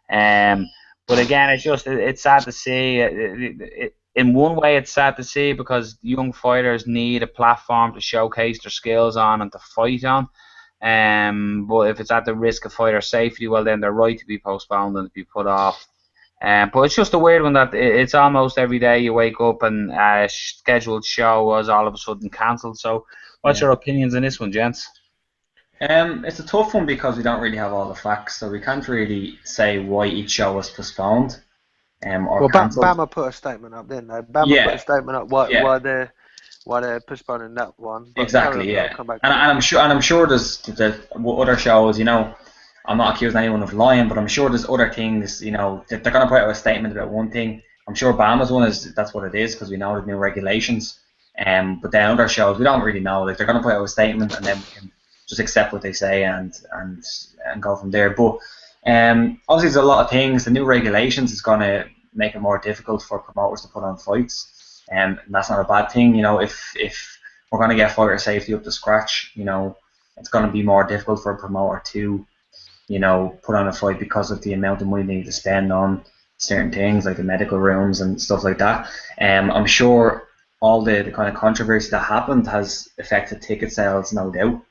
But again, it's sad to see. In one way, it's sad to see because young fighters need a platform to showcase their skills on and to fight on. But if it's at the risk of fighter safety, well, then they're right to be postponed and to be put off. But it's just a weird one that it's almost every day you wake up and a scheduled show was all of a sudden cancelled. So what's your opinions on this one, gents? It's a tough one because we don't really have all the facts, so we can't really say why each show was postponed or cancelled. BAMMA put a statement up, didn't they? BAMMA put a statement up why they're postponing that one. But exactly, yeah. And I'm sure there's other shows. I'm not accusing anyone of lying, but I'm sure there's other things. They're going to put out a statement about one thing. I'm sure BAMMA's one that's what it is because we know the new regulations. But then other shows we don't really know. Like they're going to put out a statement and then we can just accept what they say and go from there. But obviously there's a lot of things. The new regulations is going to make it more difficult for promoters to put on fights. And that's not a bad thing, if we're going to get fighter safety up to scratch, it's going to be more difficult for a promoter to, put on a fight because of the amount of money they need to spend on certain things like the medical rooms and stuff like that. I'm sure all the kind of controversy that happened has affected ticket sales, no doubt.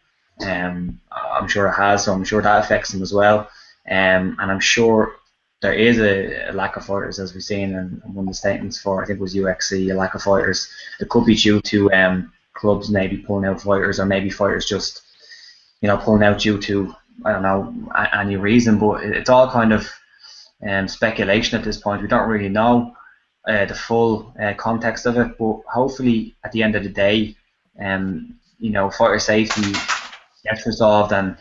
I'm sure it has, so I'm sure that affects them as well. And I'm sure there is a lack of fighters, as we've seen in one of the statements for, I think it was UXC, a lack of fighters. It could be due to clubs maybe pulling out fighters, or maybe fighters just pulling out due to, I don't know, any reason. But it's all kind of speculation at this point. We don't really know the full context of it, but hopefully at the end of the day, fighter safety gets resolved, and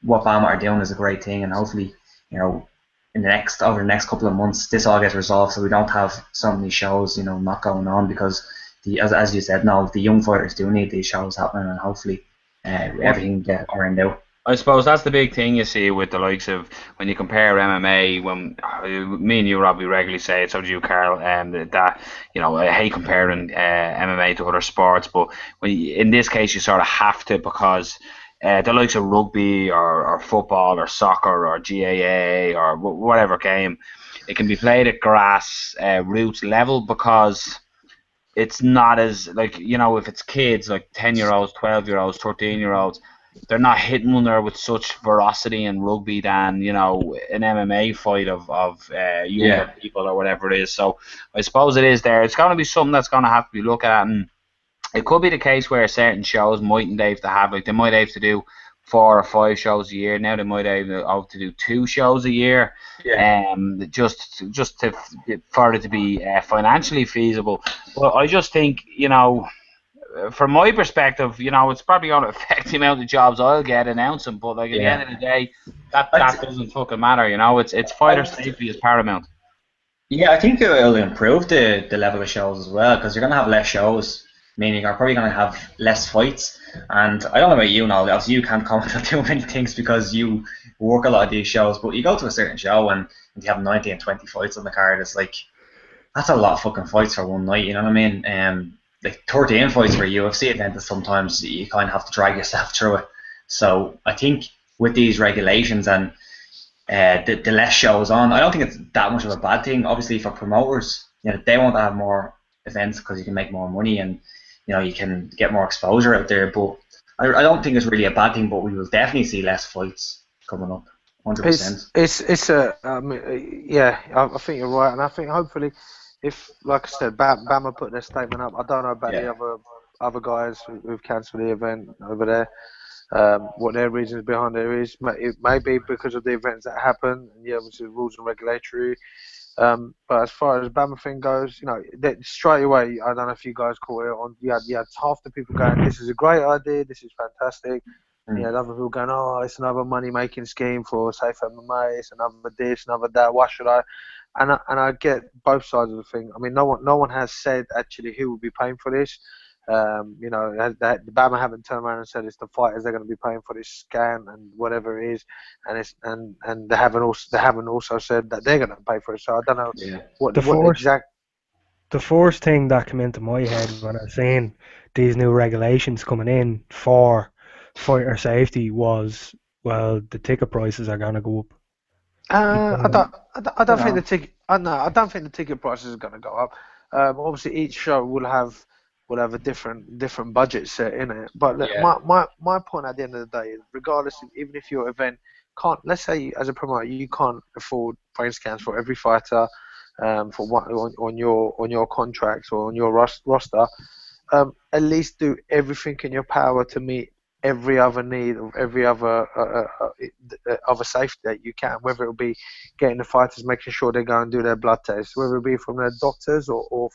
what BAMMA are doing is a great thing, and hopefully over the next couple of months this all gets resolved, so we don't have so many shows not going on, because as you said, no, the young fighters do need these shows happening, and hopefully everything get ironed out. I suppose that's the big thing you see with the likes of, when you compare MMA, when me and you, Rob, we regularly say it, so do you, Carl, that I hate comparing MMA to other sports, but in this case you sort of have to, because the likes of rugby or football or soccer or GAA or whatever game, it can be played at grass roots level, because it's not as, like, if it's kids like 10-year-olds, 12-year-olds, 13-year-olds, they're not hitting one there with such ferocity in rugby than an MMA fight of younger people or whatever it is. So I suppose it is there. It's going to be something that's going to have to be looked at, and it could be the case where certain shows mightn't have to have, like, they might have to do 4 or 5 shows a year. Now they might have to do 2 shows a year, just for it to be financially feasible. But I just think, from my perspective, it's probably going to affect the amount of jobs I'll get announcing, but like at the end of the day, that doesn't fucking matter. It's fighter safety is paramount. Yeah, I think it will improve the level of shows as well, because you're going to have less shows, meaning you're probably going to have less fights. And I don't know about you now, obviously you can't comment on too many things because you work a lot of these shows, but you go to a certain show and you have 90 and 20 fights on the card. It's like, that's a lot of fucking fights for one night, you know what I mean? Like 13 fights for a UFC event, sometimes you kind of have to drag yourself through it. So I think with these regulations and the less shows on, I don't think it's that much of a bad thing. Obviously for promoters, they want to have more events because you can make more money and you can get more exposure out there. But I don't think it's really a bad thing. But we will definitely see less fights coming up, 100%. I think you're right, and I think hopefully, if, like I said, BAMMA put their statement up, I don't know about the other guys who've cancelled the event over there. What their reasons behind it is, it may be because of the events that happen, and obviously rules and regulatory. But as far as BAMMA thing goes, straight away, I don't know if you guys caught it on. You had half the people going, "This is a great idea, this is fantastic," and you had other people going, "Oh, it's another money-making scheme for safe MMA. It's another this, another that. Why should I?" And I get both sides of the thing. I mean, no one has said actually who will be paying for this. That the BAMMA haven't turned around and said it's the fighters they're going to be paying for this scan and whatever it is, and they haven't also said that they're going to pay for it. So I don't know The first thing that came into my head when I was saying these new regulations coming in for fighter safety was, well, the ticket prices are going to go up. I don't think the ticket prices are going to go up. Obviously, each show will have a different budget set in it. But my point at the end of the day is, regardless, even if your event can't, let's say as a promoter you can't afford brain scans for every fighter, for one on your contracts or on your roster, at least do everything in your power to meet every other need of every other safety that you can, whether it be getting the fighters, making sure they go and do their blood tests, whether it be from their doctors or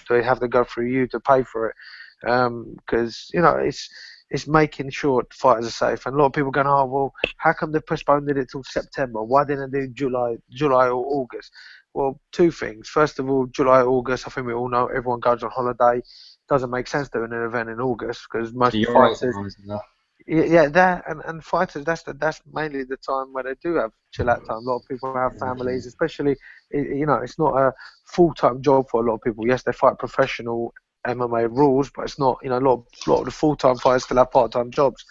they have to go through you to pay for it, because it's making sure the fighters are safe. And a lot of people going, "Oh, well, how come they postponed it till September? Why didn't they do July or August?" Well, two things. First of all, July, August, I think we all know everyone goes on holiday. Doesn't make sense doing an event in August because most fighters. That and fighters, that's mainly the time where they do have chill out time. A lot of people have families, especially, it's not a full-time job for a lot of people. Yes, they fight professional MMA rules, but it's not, a lot of the full-time fighters still have part-time jobs.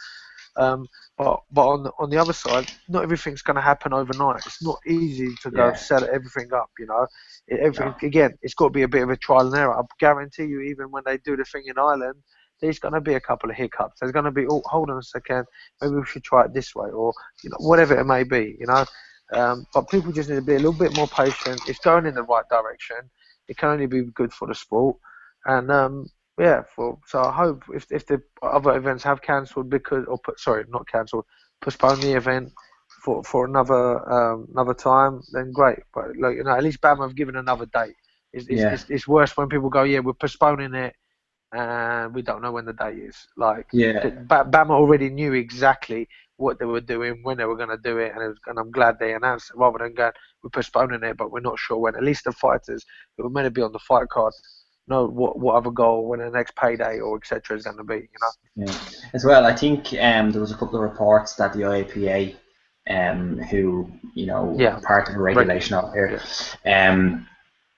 But on the other side, not everything's going to happen overnight. It's not easy to go set everything up, Again, it's got to be a bit of a trial and error. I guarantee you, even when they do the thing in Ireland, there's going to be a couple of hiccups. There's going to be, "Oh, hold on a second, maybe we should try it this way," or whatever it may be, But people just need to be a little bit more patient. It's going in the right direction. It can only be good for the sport, and yeah, so I hope if the other events have cancelled not cancelled, postpone the event for another time, then great. But like at least BAMMA have given another date. Yeah. It's worse when people go, yeah, we're postponing it, and we don't know when the date is. Like, Yeah. BAMMA already knew exactly what they were doing, when they were going to do it, and I'm glad they announced it rather than going, we're postponing it, but we're not sure when. At least the fighters who were meant to be on the fight card know what other goal, when the next payday or etc. is going to be. Yeah. As well, I think there was a couple of reports that the IAPA, who are part of the regulation out here,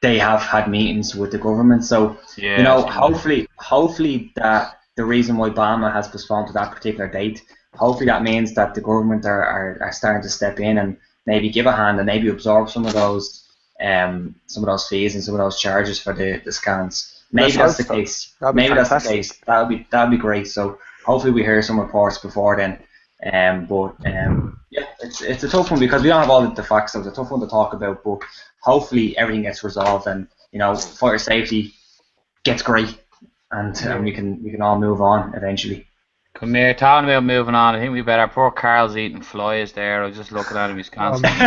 they have had meetings with the government. So hopefully that the reason why BAMMA has postponed to that particular date, hopefully that means that the government are starting to step in and maybe give a hand and maybe absorb some of those fees and some of those charges for the scans. Maybe that's the case. Maybe that's the case. That'd be great. So hopefully we hear some reports before then. Yeah, it's a tough one because we don't have all the facts. So it's a tough one to talk about. But hopefully everything gets resolved and fighter safety gets great and we can all move on eventually. Come here, talking about moving on. I think we better. Poor Carl's eating flies there. I was just looking at him. He's constantly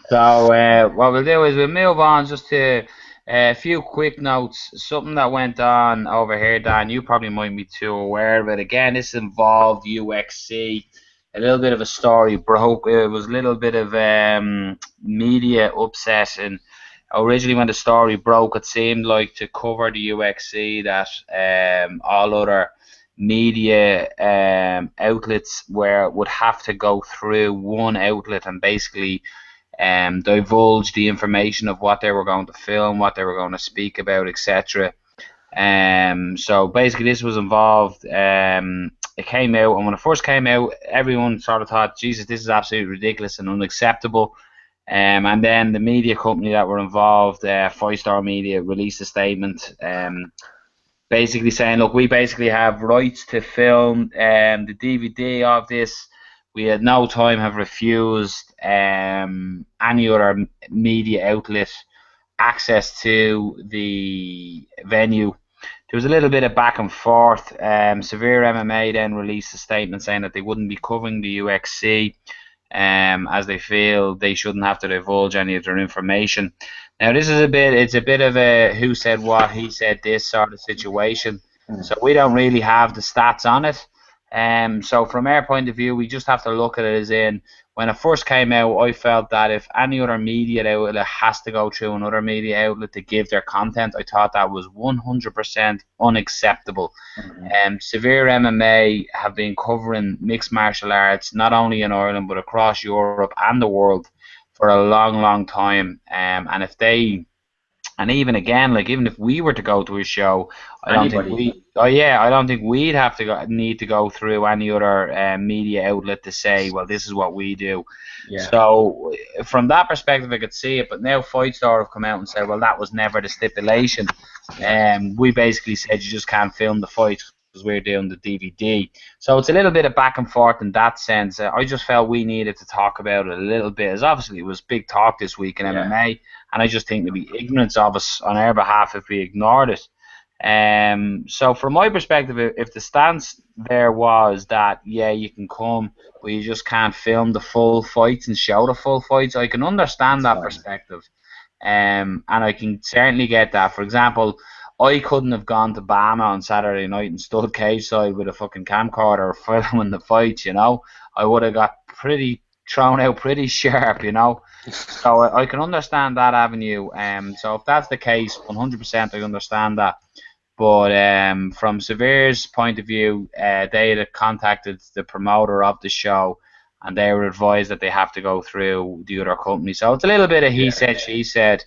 So what we'll do is we'll move on just to a few quick notes. Something that went on over here, Dan. You probably might be too aware of it. Again, this involved UXC. A little bit of a story broke. It was a little bit of media upset, and originally when the story broke, it seemed like to cover the UXC that all other media outlets would have to go through one outlet and basically divulge the information of what they were going to film, what they were going to speak about, etc. So basically this was involved. It came out, and when it first came out, everyone sort of thought, Jesus, this is absolutely ridiculous and unacceptable. And then the media company that were involved, Five Star Media, released a statement basically saying, look, we basically have rights to film the DVD of this. We at no time have refused any other media outlet access to the venue. There was a little bit of back and forth. Severe MMA then released a statement saying that they wouldn't be covering the UXC as they feel they shouldn't have to divulge any of their information. Now this is it's a bit of a who said what, he said this sort of situation. So we don't really have the stats on it. So from our point of view, we just have to look at it as in, when it first came out, I felt that if any other media outlet has to go through another media outlet to give their content, I thought that was 100% unacceptable. Severe MMA have been covering mixed martial arts not only in Ireland but across Europe and the world for a long, long time. And if they, and even again, like even if we were to go to a show, I don't think we'd have to need to go through any other media outlet to say, well, this is what we do. Yeah. So from that perspective, I could see it. But now Fight Star have come out and said, well, that was never the stipulation. We basically said you just can't film the fight because we're doing the DVD. So it's a little bit of back and forth in that sense. I just felt we needed to talk about it a little bit, as obviously it was big talk this week in MMA. And I just think there'd be ignorance of us on our behalf if we ignored it. So from my perspective, if the stance there was that, yeah, you can come, but you just can't film the full fights and show the full fights, I can understand that perspective. And I can certainly get that. For example, I couldn't have gone to BAMMA on Saturday night and stood cage side with a fucking camcorder filming the fights, I would have got thrown out pretty sharp, So I can understand that avenue. So if that's the case, 100% I understand that. But from Severe's point of view, they had contacted the promoter of the show, and they were advised that they have to go through the other company. So it's a little bit of he said, she said.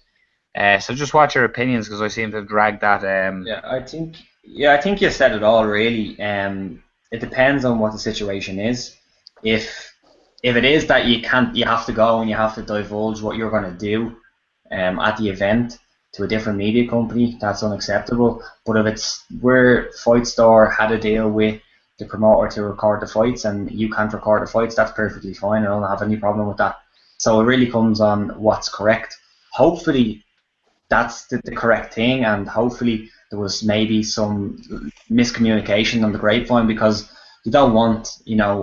So just watch your opinions, because I seem to have dragged that. I think you said it all really. It depends on what the situation is. If it is that you have to go and you have to divulge what you're going to do at the event to a different media company, that's unacceptable. But if it's where Fight Star had a deal with the promoter to record the fights and you can't record the fights, that's perfectly fine. I don't have any problem with that. So it really comes on what's correct. Hopefully that's the correct thing, and hopefully there was maybe some miscommunication on the grapevine, because you don't want,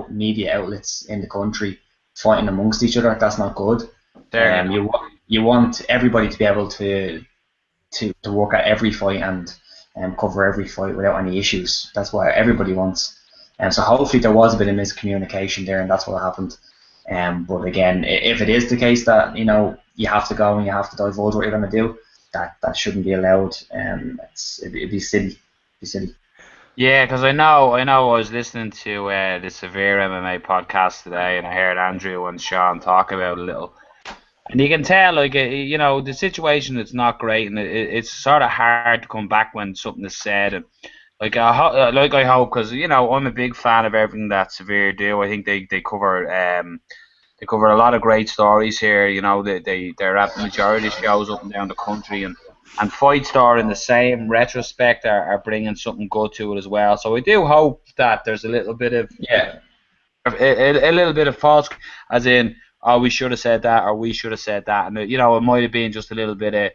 media outlets in the country fighting amongst each other. That's not good. You want everybody to be able to work at every fight and cover every fight without any issues. That's what everybody wants. And so hopefully there was a bit of miscommunication there, and that's what happened. But again, if it is the case that you have to go and you have to divulge what you're going to do, that shouldn't be allowed. It'd be silly. Yeah, because I know I was listening to the Severe MMA podcast today, and I heard Andrew and Sean talk about it a little. And you can tell, like, the situation is not great, and it's sort of hard to come back when something is said. And I hope, because I'm a big fan of everything that Severe do. I think they cover a lot of great stories here. They're at the majority of shows up and down the country, and Fight Store in the same retrospect are bringing something good to it as well. So I do hope that there's a little bit of a little bit of false, as in, oh, we should have said that, or we should have said that, and it might have been just a little bit of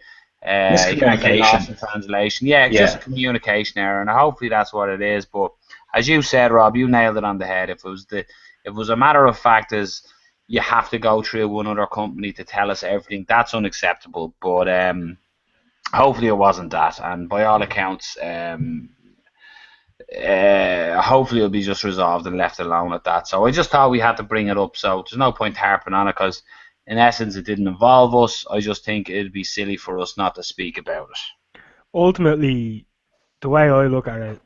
miscommunication in translation. Yeah, it's just a communication error, and hopefully that's what it is. But as you said, Rob, you nailed it on the head. If it was a matter of fact, as you have to go through one other company to tell us everything, that's unacceptable. But hopefully it wasn't that, and by all accounts, hopefully it'll be just resolved and left alone at that. So I just thought we had to bring it up. So there's no point harping on it, because in essence it didn't involve us. I just think it'd be silly for us not to speak about it. Ultimately, the way I look at it,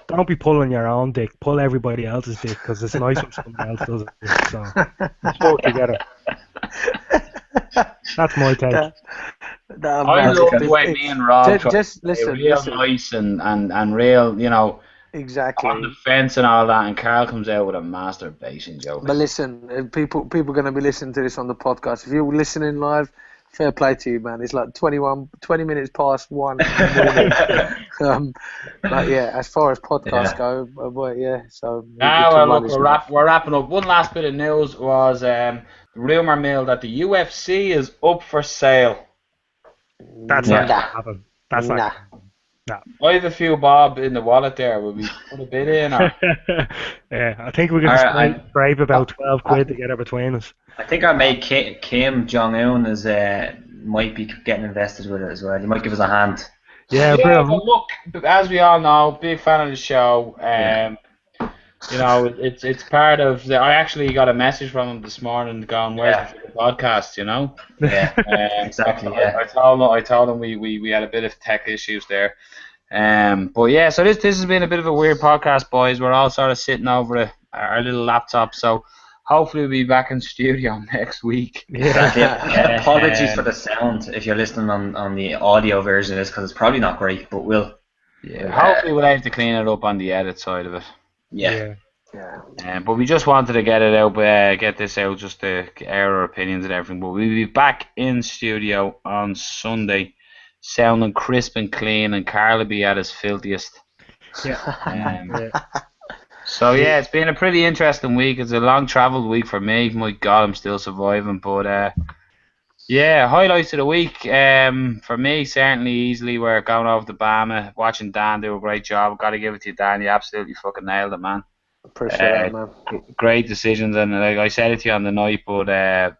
don't be pulling your own dick. Pull everybody else's dick, because it's nice when someone else does it. So let's work together. That's my take. I love the way me and Rob just listen, real nice and real, exactly on the fence and all that, and Carl comes out with a masturbation joke. But listen, people are going to be listening to this on the podcast. If you're listening live, fair play to you, man. It's like 20 minutes past 1 in the morning. But yeah, as far as podcasts go, but yeah. So look, we're wrapping up. One last bit of news was the rumor mill that the UFC is up for sale. That's not gonna happen. That's not. No. I have a few bob in the wallet there. Will we put a bit in? Or? Yeah, I think we're going to scrape about 12 quid together between us. I think our mate Kim Jong-un might be getting invested with it as well. He might give us a hand. Yeah, but look, as we all know, big fan of the show. It's part of the. I actually got a message from him this morning going, "Where's the podcast?" Yeah, exactly. I told him we had a bit of tech issues there. But yeah, so this has been a bit of a weird podcast, boys. We're all sort of sitting over our little laptop, so hopefully we'll be back in studio next week. Yeah. Apologies for the sound if you're listening on the audio version of this, because it's probably not great, but hopefully we'll have to clean it up on the edit side of it. Yeah. But we just wanted to get it out, get this out, just to air our opinions and everything. But we'll be back in studio on Sunday, sounding crisp and clean, and Carl will be at his filthiest. So yeah, it's been a pretty interesting week. It's a long travelled week for me. My God, I'm still surviving. But highlights of the week for me, certainly easily, we're going over to BAMMA, watching Dan do a great job. Got to give it to you, Dan. You absolutely fucking nailed it, man. Appreciate it, man. Great decisions, and like I said it to you on the night, but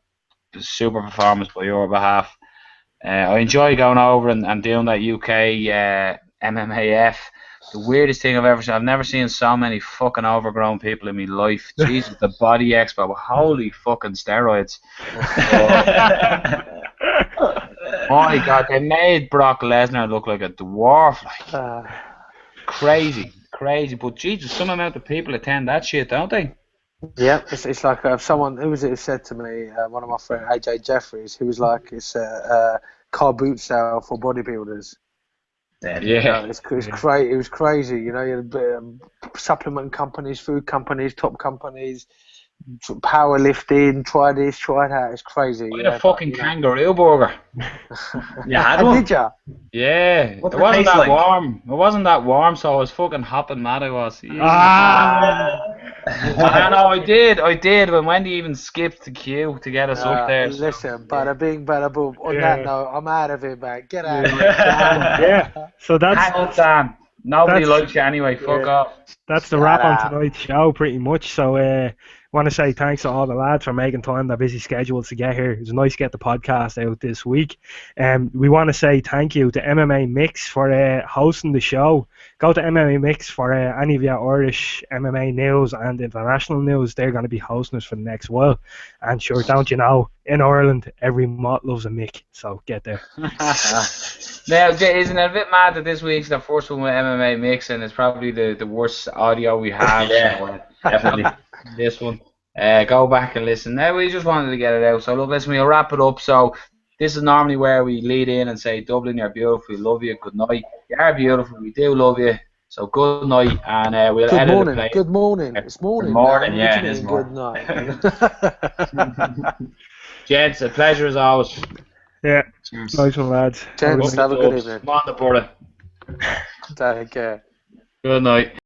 super performance by your behalf. I enjoy going over and doing that UK MMAF. The weirdest thing I've ever seen. I've never seen so many fucking overgrown people in my life. Jesus, the Body Expo. Holy fucking steroids. My God, they made Brock Lesnar look like a dwarf. Crazy. But Jesus, some amount of people attend that shit, don't they? Yeah, it's like someone, who was it who said to me, one of my friends, AJ Jeffries, who was like, it's a car boot sale for bodybuilders. Yeah, it's crazy. It was crazy. You had supplement companies, food companies, top companies, powerlifting. Try this, try that. It's crazy. I had a fucking kangaroo burger. Had one? Did ya? Yeah, it wasn't that warm. It wasn't that warm, so I was fucking hopping mad. I was. I know I did when Wendy even skipped the queue to get us up there. So, Listen, bada bing, bada boom. On that note, I'm out of here, man. Get out of here. Yeah. So hang on, Dan. Nobody that's likes you anyway. Fuck off. that's the Shut wrap on up. tonight's show, pretty much. So, want to say thanks to all the lads for making time their busy schedules to get here. It was nice to get the podcast out this week. We want to say thank you to MMA Mix for hosting the show. Go to MMA Mix for any of your Irish MMA news and international news. They're going to be hosting us for the next while. And sure, don't you know, in Ireland, every mott loves a Mick. So get there. Now, isn't it a bit mad that this week's the first one with MMA Mix and it's probably the worst audio we have? Yeah, definitely. This one. Go back and listen. Now we just wanted to get it out. So look, listen, we'll wrap it up. So this is normally where we lead in and say, Dublin, you're beautiful, we love you, good night. You are beautiful, we do love you. So good night, and we'll Good edit morning. it. Good morning. It's morning. Good morning, now. yeah, What do you it is mean, morning. Good night. Gents, a pleasure as always. Yeah. Cheers. Nice one, lads. Gents, have a good evening. Come on, the brother. Take care. Good night.